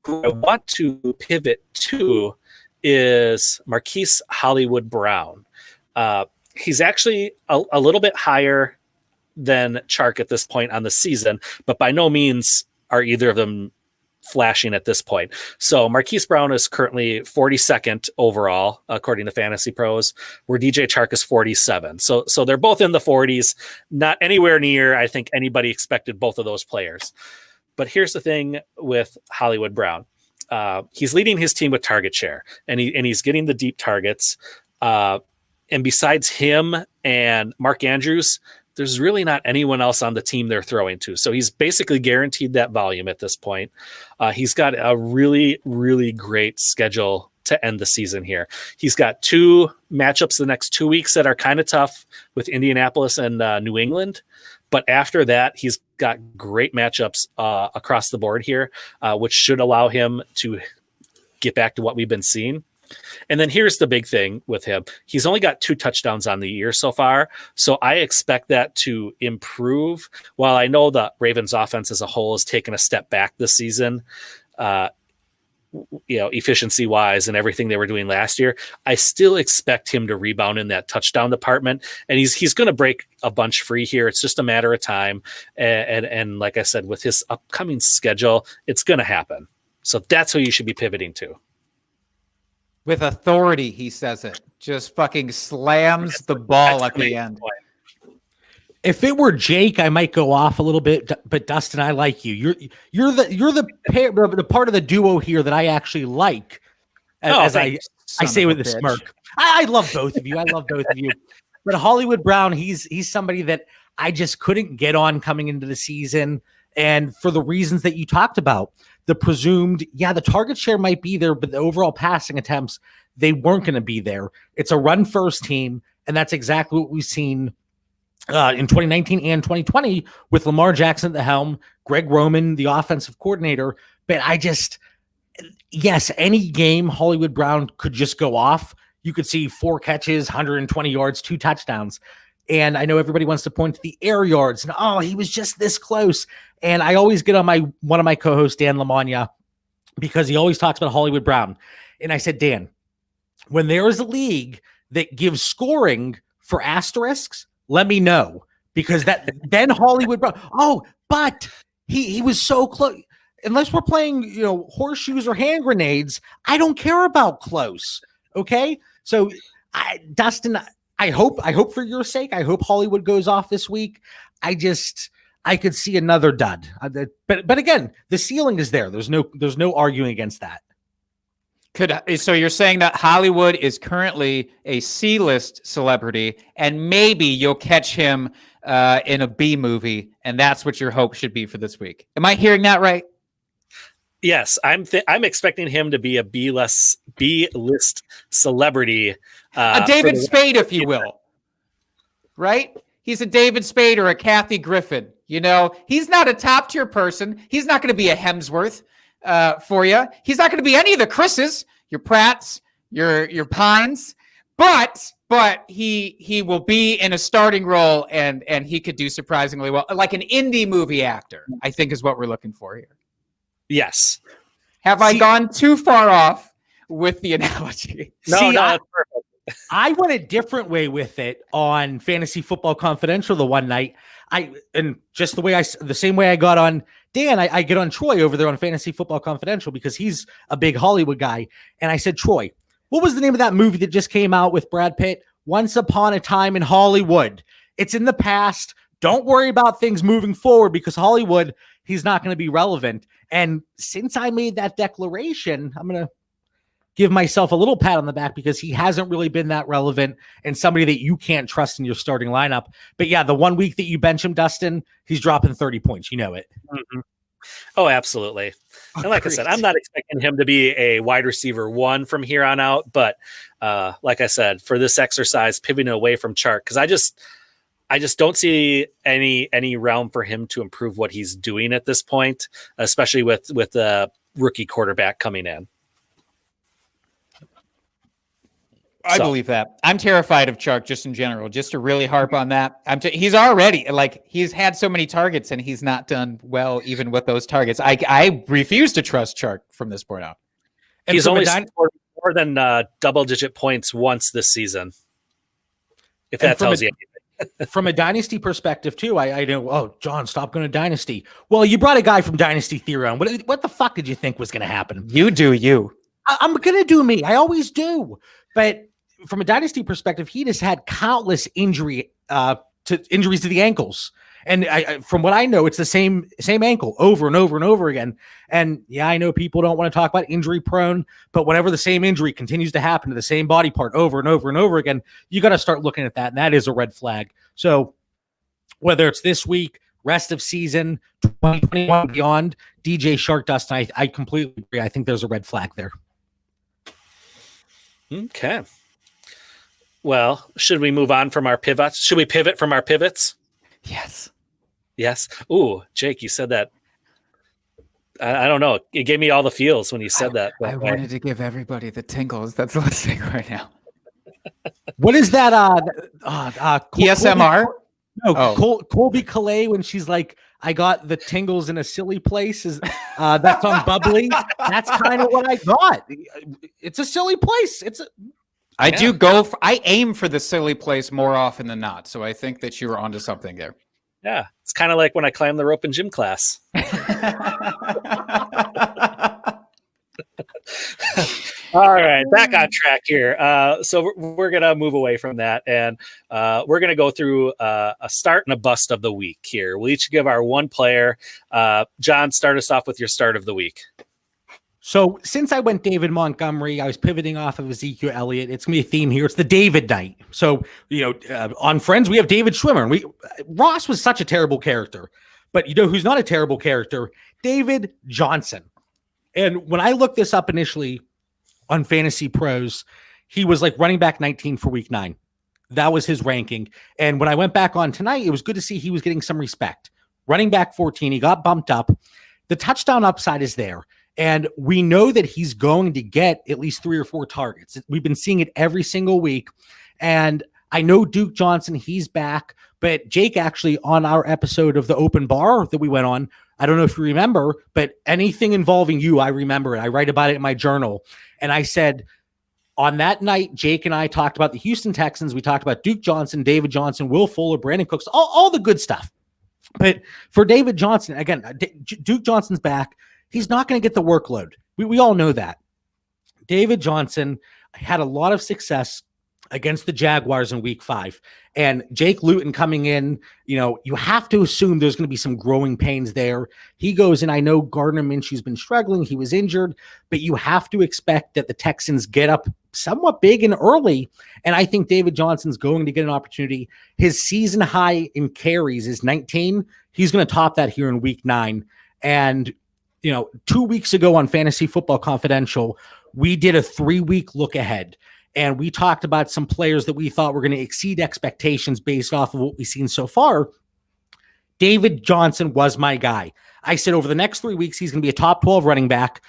who I want to pivot to is Marquise Hollywood Brown. He's actually a little bit higher than Chark at this point on the season, but by no means are either of them flashing at this point. So Marquise Brown is currently 42nd overall, according to Fantasy Pros, where DJ Chark is 47. So they're both in the 40s, not anywhere near, I think, anybody expected both of those players. But here's the thing with Hollywood Brown. He's leading his team with target share, and he's getting the deep targets. And besides him and Mark Andrews, there's really not anyone else on the team they're throwing to. So he's basically guaranteed that volume at this point. He's got a really, really great schedule to end the season here. He's got 2 matchups the next 2 weeks that are kind of tough with Indianapolis and New England. But after that, he's got great matchups across the board here, which should allow him to get back to what we've been seeing. And then here's the big thing with him. He's only got 2 touchdowns on the year so far. So I expect that to improve. While I know the Ravens offense as a whole has taken a step back this season, efficiency wise and everything they were doing last year, I still expect him to rebound in that touchdown department. And he's going to break a bunch free here. It's just a matter of time. And like I said, with his upcoming schedule, it's going to happen. So that's who you should be pivoting to. With authority, he says it. Just fucking slams the ball at the end. If it were Jake, I might go off a little bit, but Dustin, I like you. You're the part of the duo here that I actually like. As I say with a smirk. I love both of you. I love both of you. But Hollywood Brown, he's somebody that I just couldn't get on coming into the season, and for the reasons that you talked about. The presumed, the target share might be there, but the overall passing attempts, they weren't going to be there. It's a run-first team, and that's exactly what we've seen in 2019 and 2020 with Lamar Jackson at the helm, Greg Roman, the offensive coordinator. But yes, any game Hollywood Brown could just go off. You could see 4 catches, 120 yards, 2 touchdowns. And I know everybody wants to point to the air yards and, he was just this close. And I always get on one of my co-hosts, Dan Lamagna, because he always talks about Hollywood Brown. And I said, Dan, when there is a league that gives scoring for asterisks, let me know, because then Hollywood Brown. But he was so close. Unless we're playing, horseshoes or hand grenades, I don't care about close. Okay, so Dustin, I hope for your sake, I hope Hollywood goes off this week. I could see another dud, but again, the ceiling is there. There's no arguing against that. So you're saying that Hollywood is currently a C-list celebrity, and maybe you'll catch him in a B movie, and that's what your hope should be for this week. Am I hearing that right? Yes, I'm expecting him to be a B-list celebrity, a David Spade, if you will. Right? He's a David Spade or a Kathy Griffin. He's not a top tier person. He's not going to be a Hemsworth for you. He's not going to be any of the Chris's, your Pratts, your Pines, but he will be in a starting role and he could do surprisingly well, like an indie movie actor, I think is what we're looking for here. Yes. Have I gone too far off with the analogy? No, that's perfect. I went a different way with it on Fantasy Football Confidential the one night. The same way I got on Dan, I get on Troy over there on Fantasy Football Confidential because he's a big Hollywood guy. And I said, Troy, what was the name of that movie that just came out with Brad Pitt? Once Upon a Time in Hollywood. It's in the past. Don't worry about things moving forward because Hollywood, he's not going to be relevant. And since I made that declaration, I'm going to give myself a little pat on the back because he hasn't really been that relevant and somebody that you can't trust in your starting lineup. But yeah, the 1 week that you bench him, Dustin, he's dropping 30 points. You know it. Mm-hmm. Oh, absolutely. And like I said, I'm not expecting him to be a wide receiver 1 from here on out. But like I said, for this exercise, pivoting away from Chark, because I just don't see any realm for him to improve what he's doing at this point, especially with the rookie quarterback coming in. I believe that. I'm terrified of Chark just in general, just to really harp on that. He's already he's had so many targets and he's not done well even with those targets. I refuse to trust Chark from this point out. And he's only scored more than double-digit points once this season. If that tells you anything. From a dynasty perspective too, I know, John, stop going to dynasty. Well, you brought a guy from Dynasty Theory on. What the fuck did you think was going to happen? You do you. I'm going to do me. I always do. But from a dynasty perspective, he just had countless injuries to the ankles. And from what I know, it's the same ankle over and over and over again. And yeah, I know people don't want to talk about injury prone, but whenever the same injury continues to happen to the same body part over and over and over again, you got to start looking at that. And that is a red flag. So whether it's this week, rest of season, 2021 beyond, DJ Shark Dust, I completely agree. I think there's a red flag there. Okay. Well, should we move on from our pivots? Should we pivot from our pivots? Yes. Yes. Ooh, Jake, you said that. I don't know. It gave me all the feels when you said that. I wanted to give everybody the tingles that's listening right now. What is that? ESMR? Colby Calais when she's like, I got the tingles in a silly place. Is that song Bubbly? That's kind of what I got. It's a silly place. I aim for the silly place more often than not. So I think that you're onto something there. Yeah. It's kind of like when I climb the rope in gym class. All right, back on track here. So we're going to move away from that, and we're going to go through a start and a bust of the week here. We'll each give our one player. John, start us off with your start of the week. So since I went David Montgomery, I was pivoting off of Ezekiel Elliott. It's going to be a theme here. It's the David night. So, on Friends, we have David Schwimmer. And Ross was such a terrible character. But you know who's not a terrible character? David Johnson. And when I looked this up initially on Fantasy Pros, he was like running back 19 for week 9. That was his ranking. And when I went back on tonight, it was good to see he was getting some respect. Running back 14, he got bumped up. The touchdown upside is there. And we know that he's going to get at least 3 or 4 targets. We've been seeing it every single week. And I know Duke Johnson, he's back. But Jake, actually, on our episode of the open bar that we went on, I don't know if you remember, but anything involving you, I remember it. I write about it in my journal. And I said, on that night, Jake and I talked about the Houston Texans. We talked about Duke Johnson, David Johnson, Will Fuller, Brandon Cooks, all the good stuff. But for David Johnson, again, Duke Johnson's back. He's not going to get the workload. We all know that. David Johnson had a lot of success against the Jaguars in week 5. And Jake Luton coming in, you have to assume there's going to be some growing pains there. He goes in. I know Gardner Minshew's been struggling. He was injured, but you have to expect that the Texans get up somewhat big and early. And I think David Johnson's going to get an opportunity. His season high in carries is 19. He's going to top that here in week 9. And 2 weeks ago on Fantasy Football Confidential, we did a 3-week look ahead. And we talked about some players that we thought were going to exceed expectations based off of what we've seen so far. David Johnson was my guy. I said over the next 3 weeks, he's going to be a top 12 running back.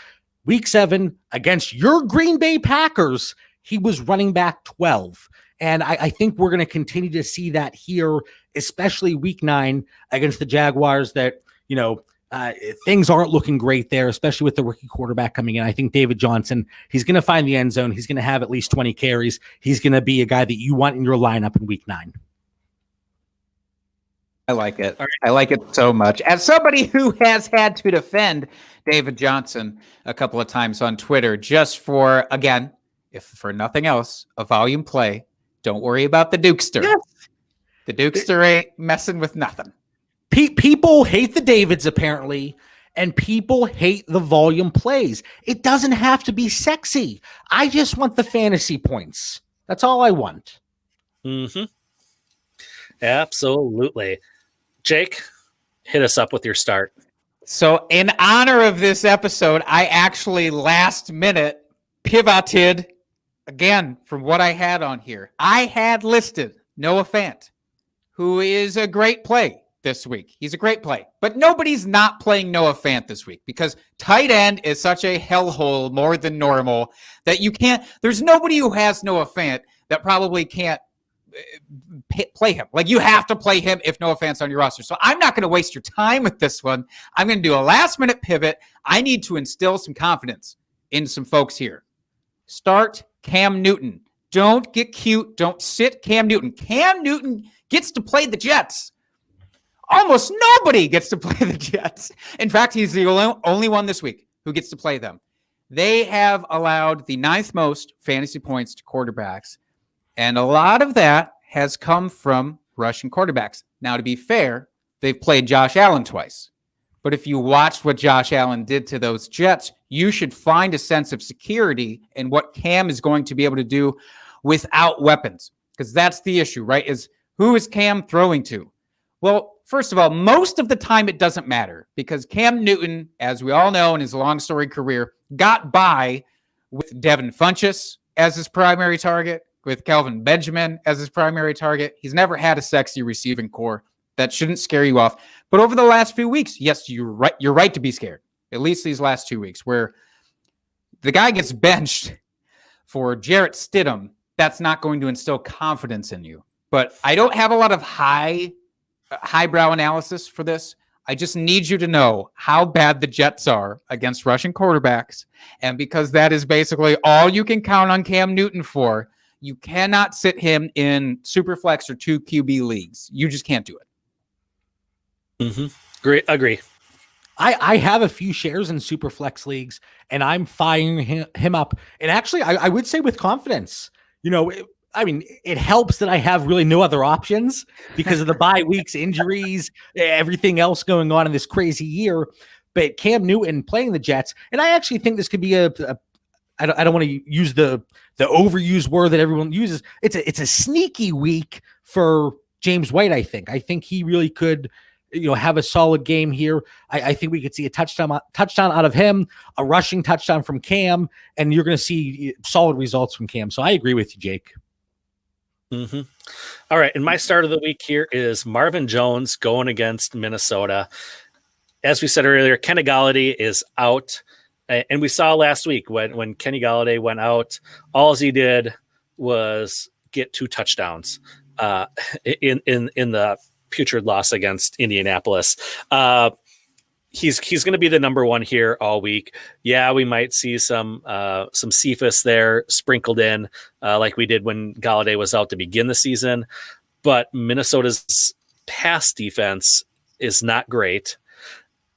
Week 7 against your Green Bay Packers, he was running back 12. And I think we're going to continue to see that here, especially week 9 against the Jaguars that, things aren't looking great there, especially with the rookie quarterback coming in. I think David Johnson, he's going to find the end zone. He's going to have at least 20 carries. He's going to be a guy that you want in your lineup in week 9. I like it. Right. I like it so much. As somebody who has had to defend David Johnson a couple of times on Twitter, just for, again, if for nothing else, a volume play, don't worry about the Dukester. Yes. The Dukester ain't messing with nothing. People hate the Davids, apparently, and people hate the volume plays. It doesn't have to be sexy. I just want the fantasy points. That's all I want. Mm-hmm. Absolutely. Jake, hit us up with your start. So in honor of this episode, I actually last minute pivoted again from what I had on here. I had listed Noah Fant, who is a great play this week. He's a great play, but nobody's not playing Noah Fant this week because tight end is such a hellhole more than normal that you can't, there's nobody who has Noah Fant that probably can't play him. Like you have to play him if Noah Fant's on your roster. So I'm not going to waste your time with this one. I'm going to do a last minute pivot. I need to instill some confidence in some folks here. Start Cam Newton. Don't get cute. Don't sit Cam Newton. Cam Newton gets to play the Jets. Almost nobody gets to play the Jets. In fact, he's the only one this week who gets to play them. They have allowed the 9th most fantasy points to quarterbacks, and a lot of that has come from rushing quarterbacks. Now, to be fair, they've played Josh Allen twice. But if you watched what Josh Allen did to those Jets, you should find a sense of security in what Cam is going to be able to do without weapons. Because that's the issue, right? Is who is Cam throwing to? Well, first of all, most of the time it doesn't matter because Cam Newton, as we all know in his long storied career, got by with Devin Funchess as his primary target, with Kelvin Benjamin as his primary target. He's never had a sexy receiving core. That shouldn't scare you off. But over the last few weeks, yes, you're right to be scared. At least these last 2 weeks where the guy gets benched for Jarrett Stidham, that's not going to instill confidence in you. But I don't have a lot of highbrow analysis for this. I just need you to know how bad the Jets are against rushing quarterbacks. And because that is basically all you can count on Cam Newton for, you cannot sit him in Superflex or 2 QB leagues. You just can't do it. Great. Agree. I have a few shares in Superflex leagues, and I'm firing him up. And actually, I would say with confidence. It helps that I have really no other options because of the bye weeks, injuries, everything else going on in this crazy year. But Cam Newton playing the Jets, and I actually think this could be I don't want to use the overused word that everyone uses. It's a sneaky week for James White. I think he really could, have a solid game here. I think we could see a touchdown out of him, a rushing touchdown from Cam, and you're going to see solid results from Cam. So I agree with you, Jake. All right. And my start of the week here is Marvin Jones going against Minnesota. As we said earlier, Kenny Golladay is out. And we saw last week when Kenny Golladay went out, all he did was get 2 touchdowns in the putrid loss against Indianapolis. He's going to be the number one here all week. Yeah, we might see some Cephas there sprinkled in, like we did when Golladay was out to begin the season. But Minnesota's pass defense is not great,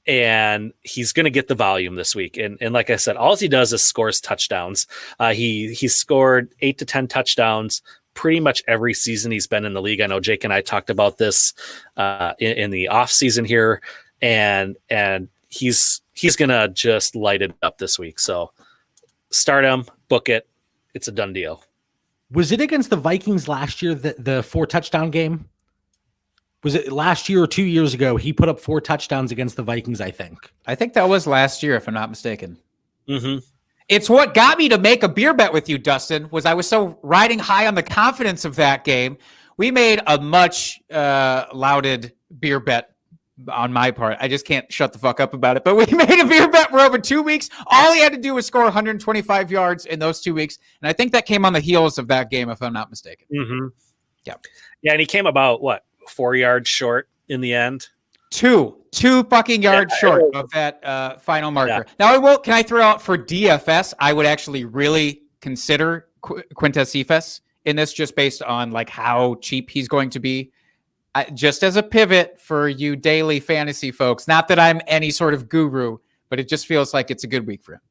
and he's going to get the volume this week. And like I said, all he does is scores touchdowns. He scored 8 to 10 touchdowns pretty much every season he's been in the league. I know Jake and I talked about this in the off season here, and he's going to just light it up this week. So start him, book it. It's a done deal. Was it against the Vikings last year, the 4 touchdown game? Was it last year or 2 years ago? He put up 4 touchdowns against the Vikings, I think. I think that was last year, if I'm not mistaken. It's what got me to make a beer bet with you, Dustin, was I was so riding high on the confidence of that game. We made a much lauded beer bet on my part. I just can't shut the fuck up about it. But we made a beer bet for over 2 weeks. All he had to do was score 125 yards in those 2 weeks. And I think that came on the heels of that game, if I'm not mistaken. Yeah, and he came about, 4 yards short in the end? Two fucking yards short of that final marker. Yeah. Now, can I throw out for DFS? I would actually really consider Quintez Cephas in this, just based on how cheap he's going to be. Just as a pivot for you daily fantasy folks. Not that I'm any sort of guru, but it just feels like it's a good week for him.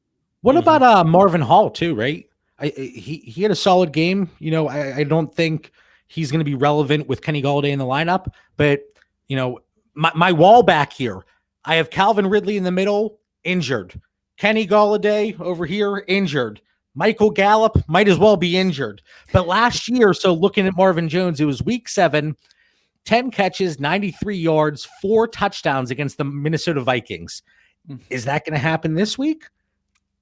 What about Marvin Hall too? Right, he had a solid game. I don't think he's going to be relevant with Kenny Golladay in the lineup, but my wall back here, I have Calvin Ridley in the middle, injured. Kenny Golladay over here, injured. Michael Gallup might as well be injured. But last year, so looking at Marvin Jones, it was week 7, 10 catches, 93 yards, 4 touchdowns against the Minnesota Vikings. Is that going to happen this week?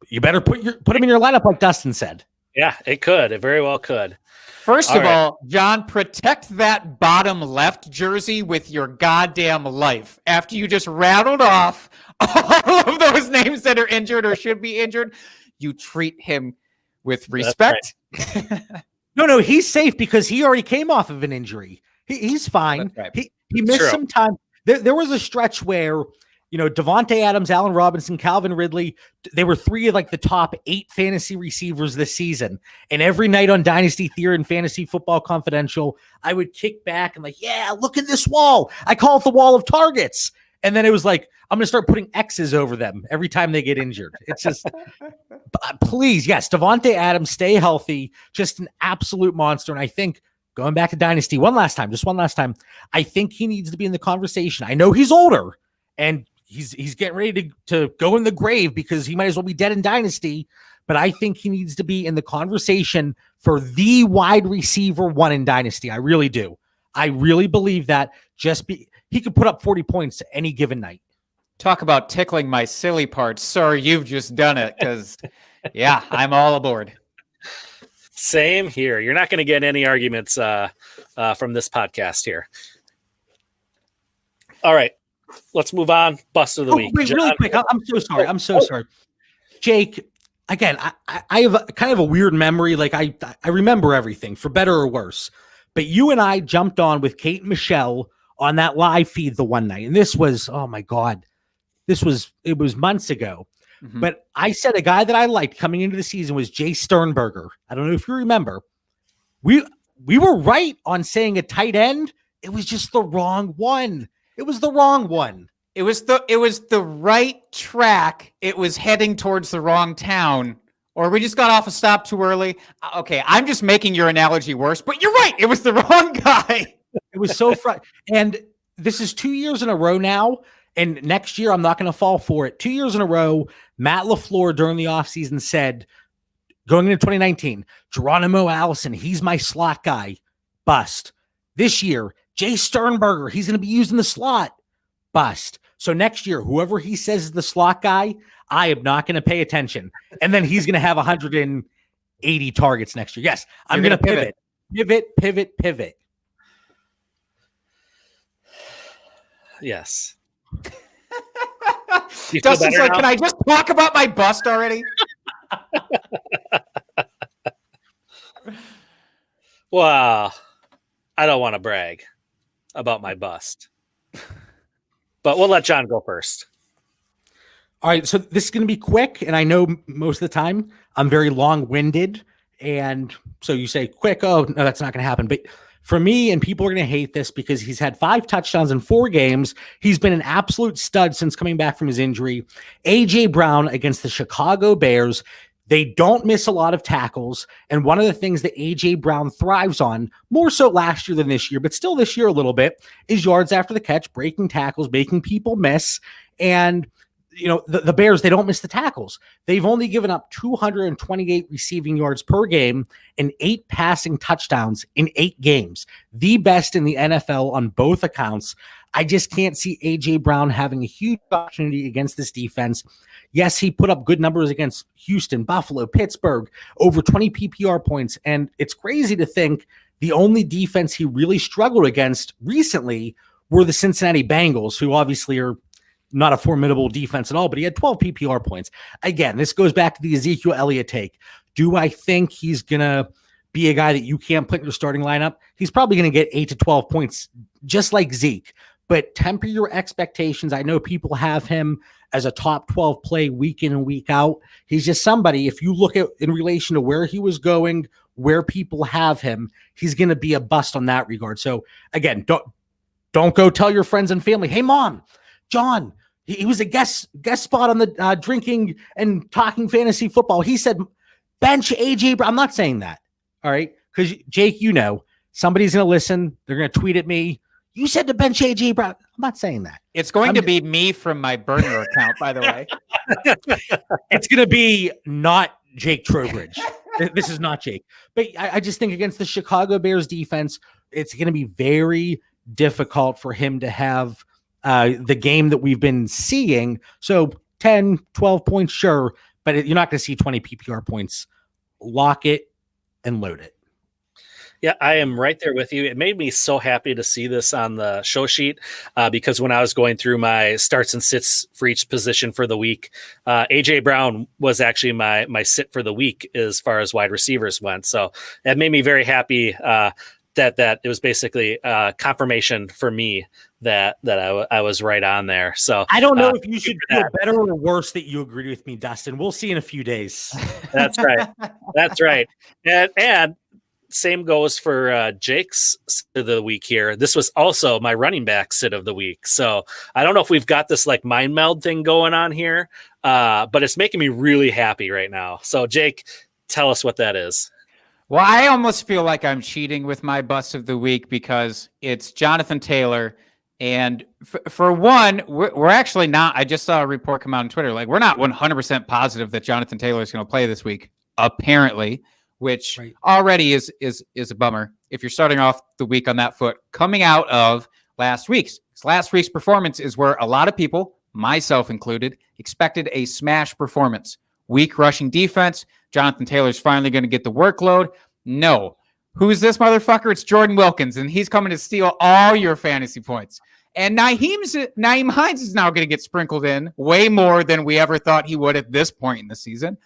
You better put him in your lineup, like Dustin said. Yeah, it could. It very well could. First of all, John, protect that bottom left jersey with your goddamn life. After you just rattled off all of those names that are injured or should be injured, you treat him with respect. Right. No, he's safe because he already came off of an injury. He's fine. Right. He missed some time. There was a stretch where, Devontae Adams, Allen Robinson, Calvin Ridley, they were 3 of the top 8 fantasy receivers this season. And every night on Dynasty Theory and Fantasy Football Confidential, I would kick back and look at this wall. I call it the wall of targets. And then it was I'm going to start putting X's over them every time they get injured. It's just, please, yes, Devontae Adams, stay healthy, just an absolute monster. And I think going back to Dynasty just one last time, I think he needs to be in the conversation. I know he's older and he's getting ready to go in the grave because he might as well be dead in Dynasty, but I think he needs to be in the conversation for the wide receiver one in Dynasty. I really do. I really believe that he could put up 40 points any given night. Talk about tickling my silly parts. Sir, you've just done it because, yeah, I'm all aboard. Same here. You're not going to get any arguments from this podcast here. All right. Let's move on. Bust of the week. Wait, really quick. I'm so sorry. I'm so sorry. Jake, again, I have kind of a weird memory. Like I remember everything for better or worse. But you and I jumped on with Kate and Michelle on that live feed the one night. And this was, oh my God, it was months ago. Mm-hmm. But I said a guy that I liked coming into the season was Jay Sternberger. I don't know if you remember. We were right on saying a tight end. It was just the wrong one. It was the wrong one. It was the right track. It was heading towards the wrong town. Or we just got off a stop too early. Okay, I'm just making your analogy worse, but you're right. It was the wrong guy. It was so and this is 2 years in a row now. And next year, I'm not going to fall for it. 2 years in a row, Matt LaFleur during the offseason said, going into 2019, Geronimo Allison, he's my slot guy. Bust. This year, Jay Sternberger, he's going to be using the slot. Bust. So next year, whoever he says is the slot guy, I am not going to pay attention. And then he's going to have 180 targets next year. Yes, I'm going to pivot. Pivot. Yes. Dustin's like, can I just talk about my bust already? Well, I don't want to brag about my bust, but we'll let John go first. All right, so this is going to be quick, and I know most of the time I'm very long-winded, and so you say quick, oh, no, that's not going to happen. But for me, and people are going to hate this because he's had 5 touchdowns in 4 games. He's been an absolute stud since coming back from his injury. A.J. Brown against the Chicago Bears. They don't miss a lot of tackles, and one of the things that A.J. Brown thrives on, more so last year than this year, but still this year a little bit, is yards after the catch, breaking tackles, making people miss, and you know, the Bears, they don't miss the tackles. They've only given up 228 receiving yards per game and 8 passing touchdowns in 8 games. The best in the NFL on both accounts. I just can't see A.J. Brown having a huge opportunity against this defense. Yes, he put up good numbers against Houston, Buffalo, Pittsburgh, over 20 PPR points. And it's crazy to think the only defense he really struggled against recently were the Cincinnati Bengals, who obviously are not a formidable defense at all, but he had 12 PPR points. Again, this goes back to the Ezekiel Elliott take. Do I think he's going to be a guy that you can't put in your starting lineup? He's probably going to get 8 to 12 points, just like Zeke. But temper your expectations. I know people have him as a top 12 play week in and week out. He's just somebody, if you look at in relation to where he was going, where people have him, he's going to be a bust on that regard. So again, don't go tell your friends and family, hey, Mom, John, he was a guest spot on the drinking and talking fantasy football. He said, bench A.J. Brown. I'm not saying that. All right. Because Jake, you know, somebody's going to listen. They're going to tweet at me. You said to bench A.J. Brown. I'm not saying that. It's going to be me from my burner account, by the way. It's going to be not Jake Trowbridge. This is not Jake. But I just think against the Chicago Bears defense, it's going to be very difficult for him to have the game that we've been seeing. So 10, 12 points, sure, but you're not going to see 20 PPR points. Lock it and load it. Yeah, I am right there with you. It made me so happy to see this on the show sheet because when I was going through my starts and sits for each position for the week, A.J. Brown was actually my sit for the week as far as wide receivers went. So that made me very happy that it was basically confirmation for me that I was right on there. So I don't know if you should feel better or worse that you agreed with me, Dustin. We'll see in a few days. That's right. That's right. And same goes for Jake's sit of the week here. This was also my running back sit of the week. So I don't know if we've got this like mind meld thing going on here, but it's making me really happy right now. So Jake, tell us what that is. Well, I almost feel like I'm cheating with my bust of the week because it's Jonathan Taylor. And for one, we're actually not. I just saw a report come out on Twitter. Like, we're not 100% positive that Jonathan Taylor is going to play this week, apparently, which already is a bummer. If you're starting off the week on that foot, coming out of last week's performance is where a lot of people, myself included, expected a smash performance. Weak rushing defense. Jonathan Taylor's finally going to get the workload. No. Who's this motherfucker? It's Jordan Wilkins, and he's coming to steal all your fantasy points. And Nyheim Hines is now going to get sprinkled in way more than we ever thought he would at this point in the season.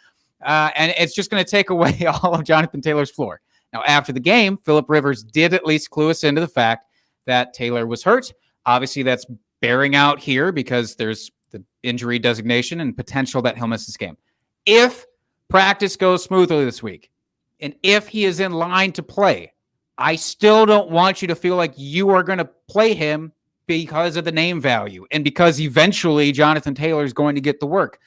And it's just going to take away all of Jonathan Taylor's floor. Now, after the game, Phillip Rivers did at least clue us into the fact that Taylor was hurt. Obviously, that's bearing out here because there's the injury designation and potential that he'll miss this game. If practice goes smoothly this week, and if he is in line to play, I still don't want you to feel like you are going to play him because of the name value and because eventually Jonathan Taylor is going to get the work.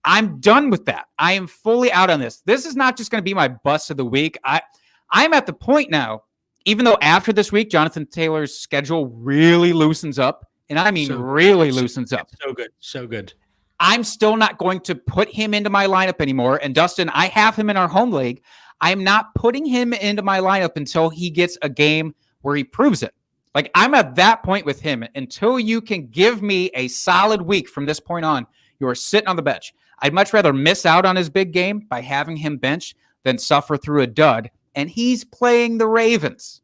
I'm done with that. I am fully out on this. This is not just going to be my bust of the week. I'm at the point now, even though after this week, Jonathan Taylor's schedule really loosens up, and I mean really loosens up. So good. So good. I'm still not going to put him into my lineup anymore. And Dustin, I have him in our home league. I'm not putting him into my lineup until he gets a game where he proves it. Like, I'm at that point with him. Until you can give me a solid week from this point on, you are sitting on the bench. I'd much rather miss out on his big game by having him bench than suffer through a dud. And he's playing the Ravens.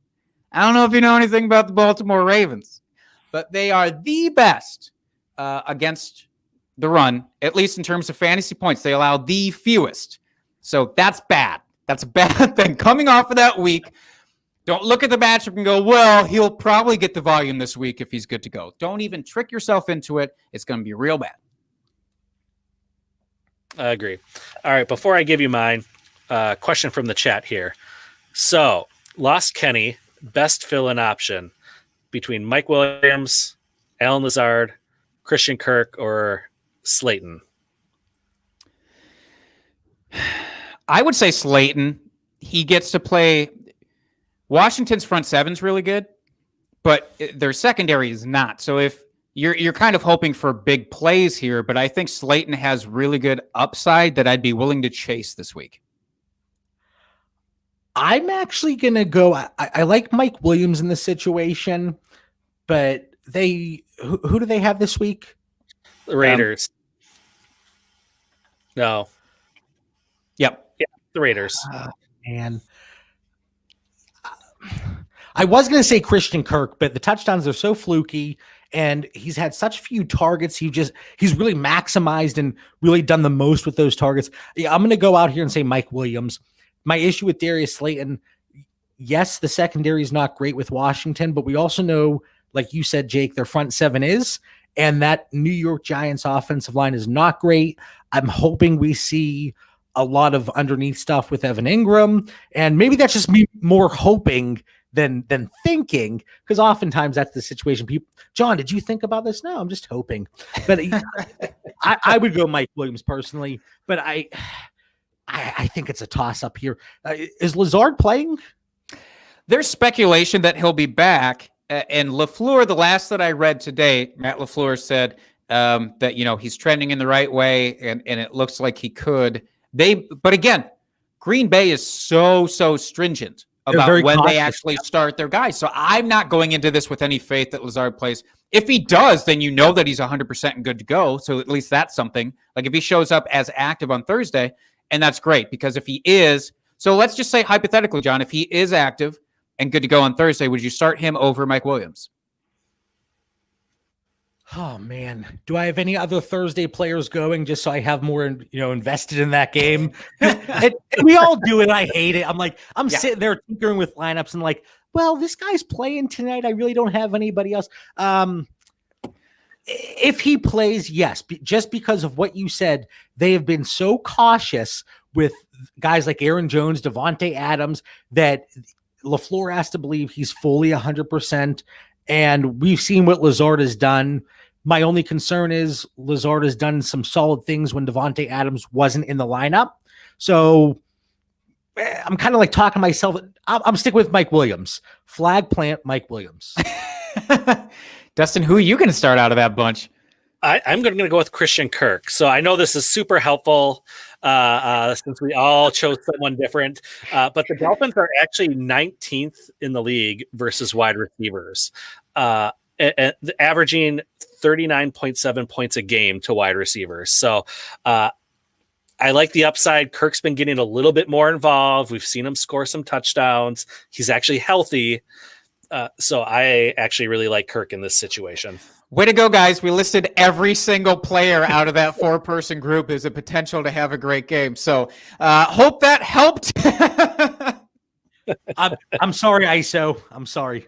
I don't know if you know anything about the Baltimore Ravens, but they are the best against the run, at least in terms of fantasy points. They allow the fewest. So that's bad. That's a bad thing. Coming off of that week, don't look at the matchup and go, well, he'll probably get the volume this week if he's good to go. Don't even trick yourself into it. It's going to be real bad. I agree. All right, before I give you mine, question from the chat here. So, Lost Kenny, best fill-in option between Mike Williams, Alan Lazard, Christian Kirk, or Slayton? I would say Slayton. He gets to play. Washington's front seven's really good, but their secondary is not. So if you're kind of hoping for big plays here, but I think Slayton has really good upside that I'd be willing to chase this week. I'm actually going to go. I like Mike Williams in this situation, but who do they have this week? The Raiders. No. Yep. Yeah, the Raiders. Man. I was going to say Christian Kirk, but the touchdowns are so fluky and he's had such few targets. He's really maximized and really done the most with those targets. Yeah, I'm going to go out here and say Mike Williams. My issue with Darius Slayton, yes, the secondary is not great with Washington, but we also know, like you said, Jake, their front seven is, and that New York Giants offensive line is not great. I'm hoping we see a lot of underneath stuff with Evan Ingram, and maybe that's just me more hoping than thinking, because oftentimes that's the situation. People, John, did you think about this? No, I'm just hoping. But I would go Mike Williams personally, but I think it's a toss-up here. Is Lazard playing? There's speculation that he'll be back. And LaFleur, the last that I read today, Matt LaFleur said that, he's trending in the right way, and it looks like he could. But again, Green Bay is so stringent about when they actually start their guys. So I'm not going into this with any faith that Lazard plays. If he does, then you know that he's 100% and good to go. So at least that's something. Like if he shows up as active on Thursday, and that's great, because if he is, so let's just say hypothetically, John, if he is active and good to go on Thursday, would you start him over Mike Williams? Oh man, do I have any other Thursday players going just so I have more, invested in that game? and we all do it. I hate it. I'm sitting there tinkering with lineups and well, this guy's playing tonight. I really don't have anybody else. If he plays, yes, just because of what you said, they have been so cautious with guys like Aaron Jones, Devontae Adams, that LaFleur has to believe he's fully 100%. And we've seen what Lazard has done. My only concern is Lazard has done some solid things when Devontae Adams wasn't in the lineup. So I'm kind of like talking myself. I'm sticking with Mike Williams. Flag plant Mike Williams. Dustin, who are you going to start out of that bunch? I'm going to go with Christian Kirk. So I know this is super helpful since we all chose someone different. But the Dolphins are actually 19th in the league versus wide receivers, averaging 39.7 points a game to wide receivers. So I like the upside. Kirk's been getting a little bit more involved. We've seen him score some touchdowns. He's actually healthy. So I actually really like Kirk in this situation. Way to go, guys. We listed every single player out of that 4-person group as a potential to have a great game. So hope that helped. I'm sorry, ISO. I'm sorry.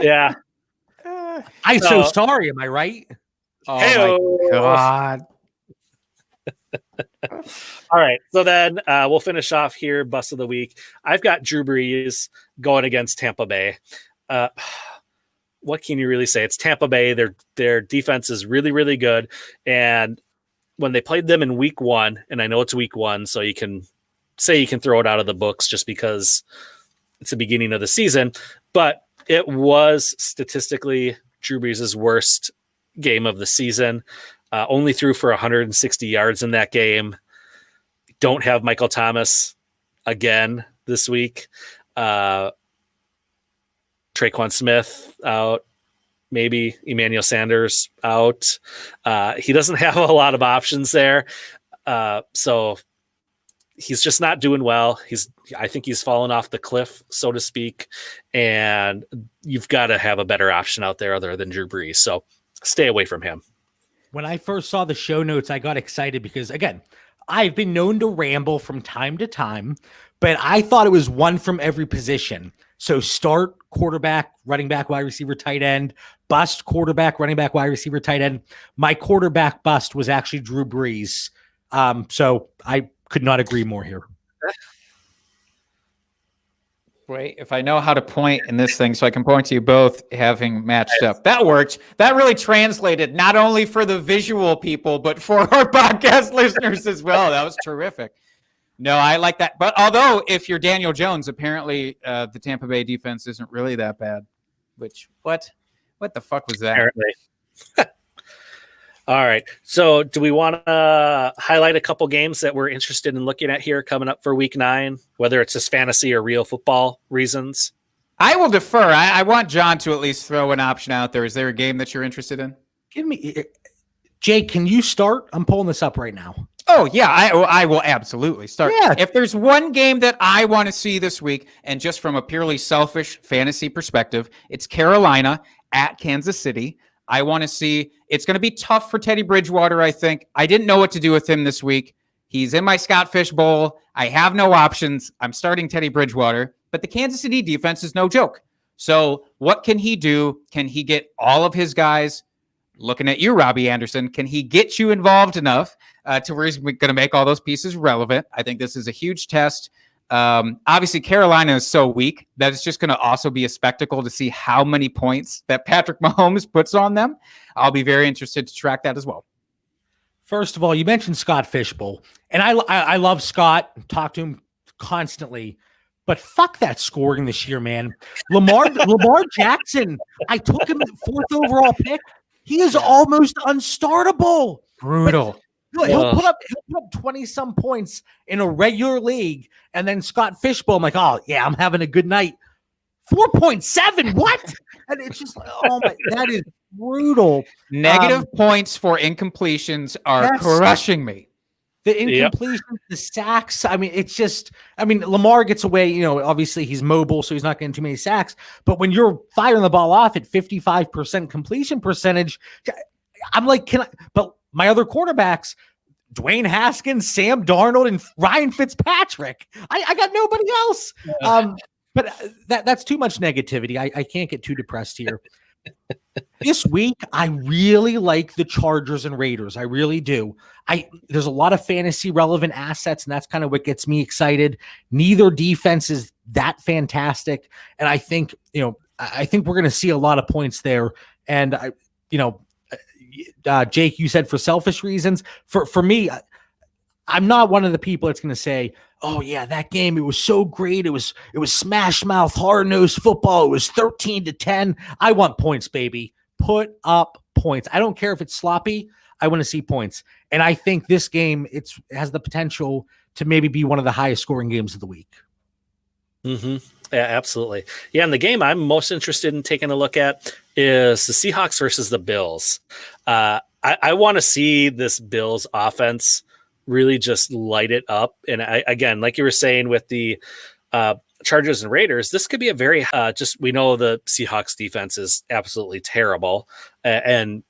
Yeah. ISO, sorry. Am I right? Oh, my God. All right. So then we'll finish off here. Bust of the week. I've got Drew Brees going against Tampa Bay. What can you really say? It's Tampa Bay. Their defense is really, really good. And when they played them in week 1, and I know it's week 1, so you can throw it out of the books just because it's the beginning of the season, but it was statistically Drew Brees' worst game of the season. Only threw for 160 yards in that game. Don't have Michael Thomas again this week. Traquan Smith out, maybe Emmanuel Sanders out. He doesn't have a lot of options there. So he's just not doing well. I think he's fallen off the cliff, so to speak. And you've got to have a better option out there other than Drew Brees. So stay away from him. When I first saw the show notes, I got excited because, again, I've been known to ramble from time to time, but I thought it was one from every position. So start quarterback, running back, wide receiver, tight end, bust quarterback, running back, wide receiver, tight end. My quarterback bust was actually Drew Brees. So I could not agree more here. Wait, if I know how to point in this thing, so I can point to you both having matched up. That worked. That really translated not only for the visual people, but for our podcast listeners as well. That was terrific. No, I like that. But although if you're Daniel Jones, apparently the Tampa Bay defense isn't really that bad. Which, what the fuck was that? Apparently. All right. So do we want to highlight a couple games that we're interested in looking at here coming up for week 9, whether it's just fantasy or real football reasons? I will defer. I want John to at least throw an option out there. Is there a game that you're interested in? Give me, Jake, can you start? I'm pulling this up right now. Oh, yeah, I will absolutely start. Yeah. If there's one game that I want to see this week, and just from a purely selfish fantasy perspective, it's Carolina at Kansas City. I want to see, it's going to be tough for Teddy Bridgewater, I think. I didn't know what to do with him this week. He's in my Scott Fish Bowl. I have no options. I'm starting Teddy Bridgewater, but the Kansas City defense is no joke. So what can he do? Can he get all of his guys? Looking at you, Robbie Anderson, can he get you involved enough to where he's going to make all those pieces relevant? I think this is a huge test. Obviously, Carolina is so weak that it's just going to also be a spectacle to see how many points that Patrick Mahomes puts on them. I'll be very interested to track that as well. First of all, you mentioned Scott Fishbowl, and I love Scott, talk to him constantly, but fuck that scoring this year, man. Lamar Jackson, I took him 4th overall pick. He is almost unstartable. Brutal. He'll put up 20-some points in a regular league, and then Scott Fishbowl, I'm like, oh, yeah, I'm having a good night. 4.7, what? And it's just like, oh, my, that is brutal. Negative points for incompletions are crushing me. The incompletions, the sacks. I mean, it's just, Lamar gets away, obviously he's mobile, so he's not getting too many sacks. But when you're firing the ball off at 55% completion percentage, I'm like, but my other quarterbacks, Dwayne Haskins, Sam Darnold, and Ryan Fitzpatrick, I got nobody else. Yeah. But that's too much negativity. I can't get too depressed here. This week, I really like the Chargers and Raiders. I really do. There's a lot of fantasy relevant assets, and that's kind of what gets me excited. Neither defense is that fantastic, and I think we're going to see a lot of points there. And Jake, you said for selfish reasons. For me, I'm not one of the people that's going to say, oh yeah, that game, it was so great. It was smash mouth, hard nosed football. It was 13-10. I want points, baby. Put up points. I don't care if it's sloppy. I want to see points. And I think this game, it has the potential to maybe be one of the highest scoring games of the week. Mm-hmm. Yeah, absolutely. Yeah, and the game I'm most interested in taking a look at is the Seahawks versus the Bills. I want to see this Bills offense really just light it up. And again, like you were saying with the Chargers and Raiders, this could be a very we know the Seahawks defense is absolutely terrible. And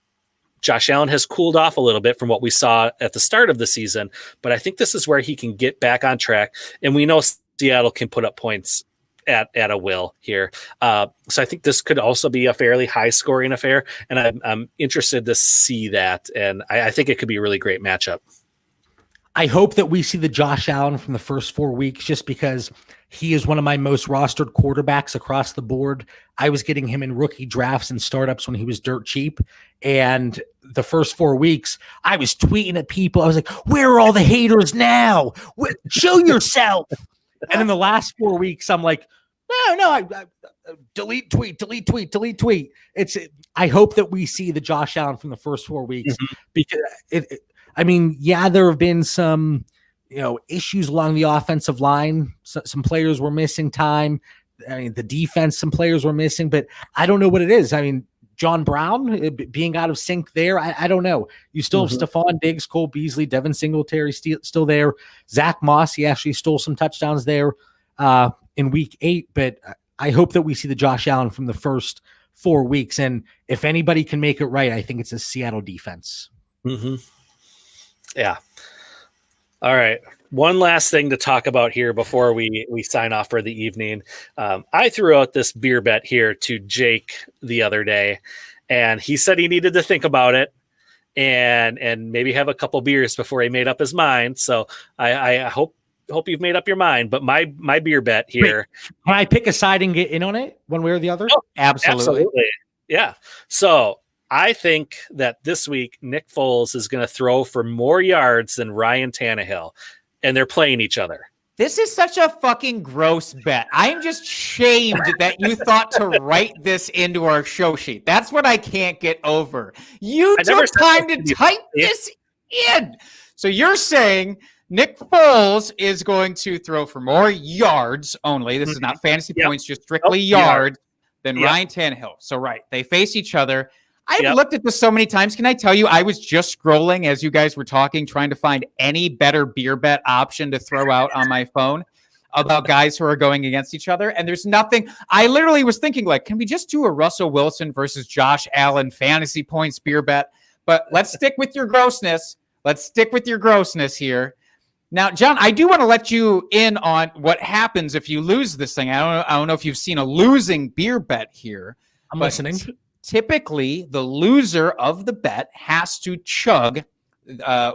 Josh Allen has cooled off a little bit from what we saw at the start of the season, but I think this is where he can get back on track. And we know Seattle can put up points at a will here. So I think this could also be a fairly high scoring affair. And I'm interested to see that. And I think it could be a really great matchup. I hope that we see the Josh Allen from the first 4 weeks, just because he is one of my most rostered quarterbacks across the board. I was getting him in rookie drafts and startups when he was dirt cheap. And the first 4 weeks, I was tweeting at people. I was like, where are all the haters now? Show yourself. And in the last 4 weeks, I'm like, no, I delete tweet. I hope that we see the Josh Allen from the first 4 weeks, because there have been some, issues along the offensive line. Some players were missing time. I mean, the defense, some players were missing, but I don't know what it is. I mean, John Brown being out of sync there, I don't know. You still have Stephon Diggs, Cole Beasley, Devin Singletary still there. Zach Moss, he actually stole some touchdowns there in week 8, but I hope that we see the Josh Allen from the first 4 weeks. And if anybody can make it right, I think it's a Seattle defense. Mm-hmm. Yeah. All right. One last thing to talk about here before we sign off for the evening. I threw out this beer bet here to Jake the other day, and he said he needed to think about it and maybe have a couple beers before he made up his mind. So I hope you've made up your mind. But my beer bet here. Can I pick a side and get in on it one way or the other? Oh, absolutely. Yeah. So I think that this week Nick Foles is going to throw for more yards than Ryan Tannehill, and they're playing each other. This is such a fucking gross bet. I'm just shamed that you thought to write this into our show sheet. That's what I can't get over. You took time to type this in. So you're saying Nick Foles is going to throw for more yards only. This is not fantasy points, just strictly yards than Ryan Tannehill. So, right, they face each other. I've looked at this so many times. Can I tell you, I was just scrolling as you guys were talking, trying to find any better beer bet option to throw out on my phone about guys who are going against each other. And there's nothing. I literally was thinking, like, can we just do a Russell Wilson versus Josh Allen fantasy points beer bet? But let's stick with your grossness. Here. Now, John, I do want to let you in on what happens if you lose this thing. I don't know if you've seen a losing beer bet here. I'm listening. Typically, the loser of the bet has to chug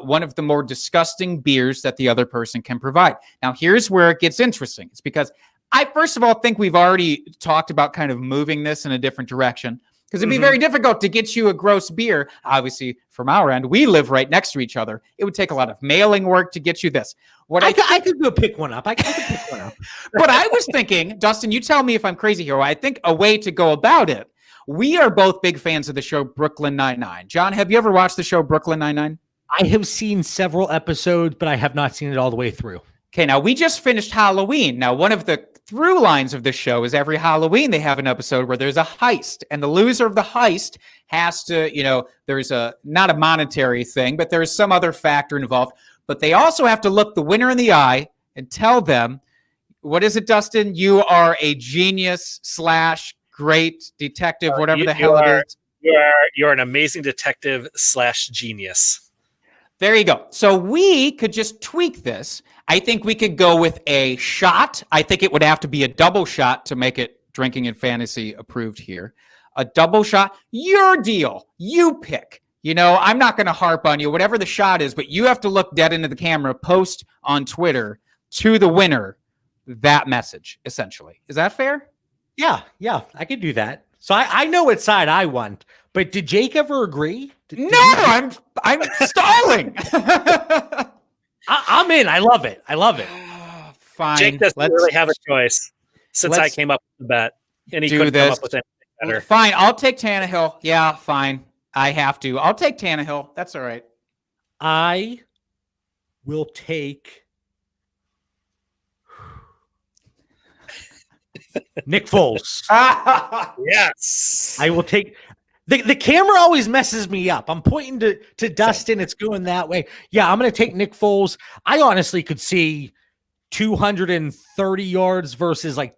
one of the more disgusting beers that the other person can provide. Now, here's where it gets interesting. It's because I, first of all, think we've already talked about kind of moving this in a different direction, because it'd be very difficult to get you a gross beer. Obviously, from our end, we live right next to each other. It would take a lot of mailing work to get you this. I could go pick one up. I could pick one up. But I was thinking, Dustin, you tell me if I'm crazy here. I think a way to go about it. We are both big fans of the show Brooklyn Nine-Nine. John, have you ever watched the show Brooklyn Nine-Nine? I have seen several episodes, but I have not seen it all the way through. Okay, now we just finished Halloween. Now, one of the through lines of the show is every Halloween they have an episode where there's a heist, and the loser of the heist has to, there's not a monetary thing, but there's some other factor involved. But they also have to look the winner in the eye and tell them, what is it, Dustin? You are a genius / great detective, whatever the hell it is. You're an amazing detective / genius. There you go. So we could just tweak this. I think we could go with a shot. I think it would have to be a double shot to make it drinking and fantasy approved here. A double shot. Your deal. You pick. I'm not going to harp on you, whatever the shot is, but you have to look dead into the camera, post on Twitter to the winner that message, essentially. Is that fair? Yeah, I could do that. So I know what side I want, but did Jake ever agree? I'm stalling. I'm in. I love it. Fine. Jake doesn't really have a choice since I came up with the bet, and he couldn't come up with anything better. Fine, I'll take Tannehill. Yeah, fine. I have to. I'll take Tannehill. That's all right. I will take Nick Foles. Yes. I will take the camera always messes me up. I'm pointing to Dustin. It's going that way. Yeah, I'm going to take Nick Foles. I honestly could see 230 yards versus like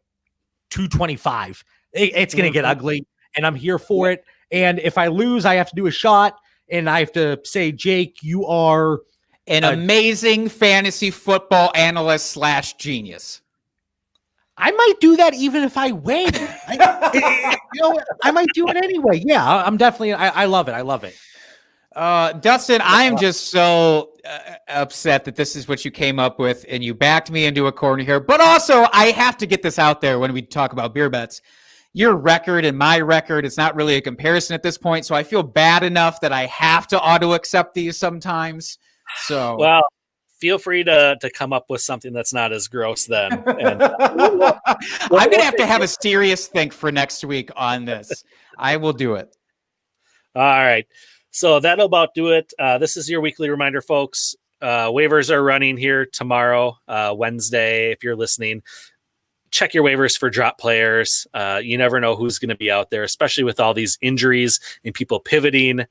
225. It's going to get ugly, and I'm here for it. And if I lose, I have to do a shot, and I have to say, Jake, you are an amazing fantasy football analyst / genius. I might do that even if I win. I might do it anyway. Yeah, I'm definitely. I love it. I love it. Dustin, I am just so upset that this is what you came up with, and you backed me into a corner here. But also, I have to get this out there when we talk about beer bets. Your record and my record is not really a comparison at this point, so I feel bad enough that I have to auto-accept these sometimes. So, well, feel free to come up with something that's not as gross then. And, I'm going to have a serious think for next week on this. I will do it. All right. So that'll about do it. This is your weekly reminder, folks. Waivers are running here tomorrow, Wednesday, if you're listening. Check your waivers for drop players. You never know who's going to be out there, especially with all these injuries and people pivoting.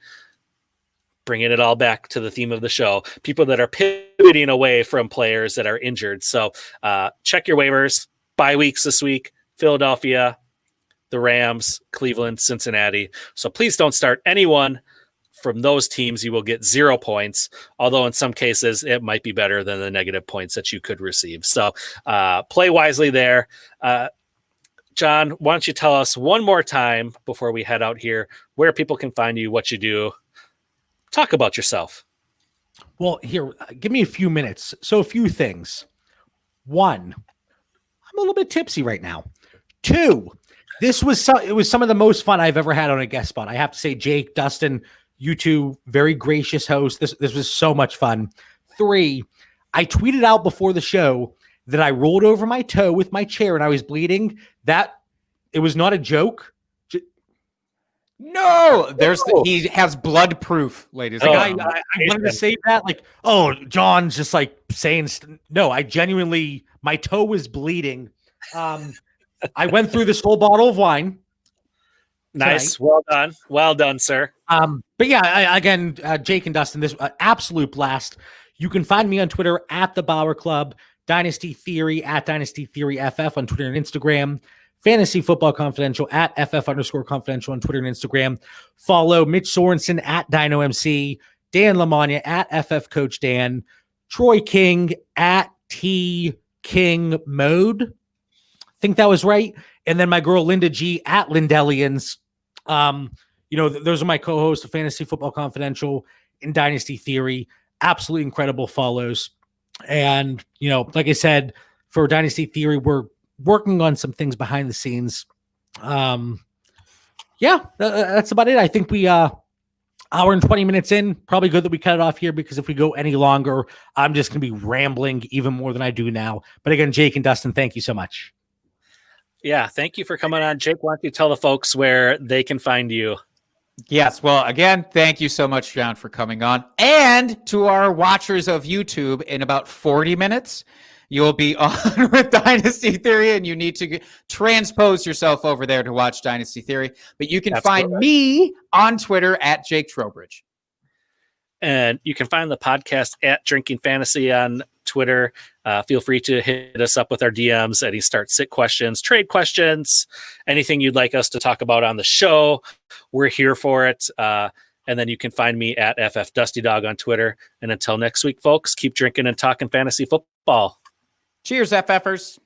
Bringing it all back to the theme of the show, people that are pivoting away from players that are injured. So check your waivers. Bye weeks this week: Philadelphia, the Rams, Cleveland, Cincinnati. So please don't start anyone from those teams. You will get 0 points, although in some cases it might be better than the negative points that you could receive. So play wisely there. John, why don't you tell us one more time before we head out here where people can find you, what you do. Talk about yourself. Well, here, give me a few minutes. So a few things. One, I'm a little bit tipsy right now. Two, it was some of the most fun I've ever had on a guest spot. I have to say, Jake, Dustin, you two, very gracious hosts. This was so much fun. Three, I tweeted out before the show that I rolled over my toe with my chair and I was bleeding. That it was not a joke. No, he has blood proof, ladies and gentlemen. I wanted to say that, like, oh, John's just like saying, no, I genuinely, my toe was bleeding. I went through this whole bottle of wine. Nice. Tonight. Well done, sir. But yeah, again, Jake and Dustin, this absolute blast. You can find me on Twitter at the Bauer Club, Dynasty Theory at Dynasty Theory FF on Twitter and Instagram. Fantasy Football Confidential at FF_confidential on Twitter and Instagram. Follow Mitch Sorensen at DynoMC, Dan Lamagna at FF Coach Dan, Troy King at T King Mode. I think that was right. And then my girl Linda G at Lindellians. Those are my co-hosts of Fantasy Football Confidential and Dynasty Theory. Absolutely incredible follows. And, like I said, for Dynasty Theory, we're working on some things behind the scenes. That's about it. I think we hour and 20 minutes in, probably good that we cut it off here, because if we go any longer, I'm just going to be rambling even more than I do now. But again, Jake and Dustin, thank you so much. Yeah, thank you for coming on. Jake, why don't you tell the folks where they can find you? Yes. Well, again, thank you so much, John, for coming on. And to our watchers of YouTube, in about 40 minutes, you'll be on with Dynasty Theory, and you need to transpose yourself over there to watch Dynasty Theory. But you can find me on Twitter at Jake Trowbridge. And you can find the podcast at Drinking Fantasy on Twitter. Feel free to hit us up with our DMs, any start-sit questions, trade questions, anything you'd like us to talk about on the show. We're here for it. And then you can find me at FF Dusty Dog on Twitter. And until next week, folks, keep drinking and talking fantasy football. Cheers, FFers.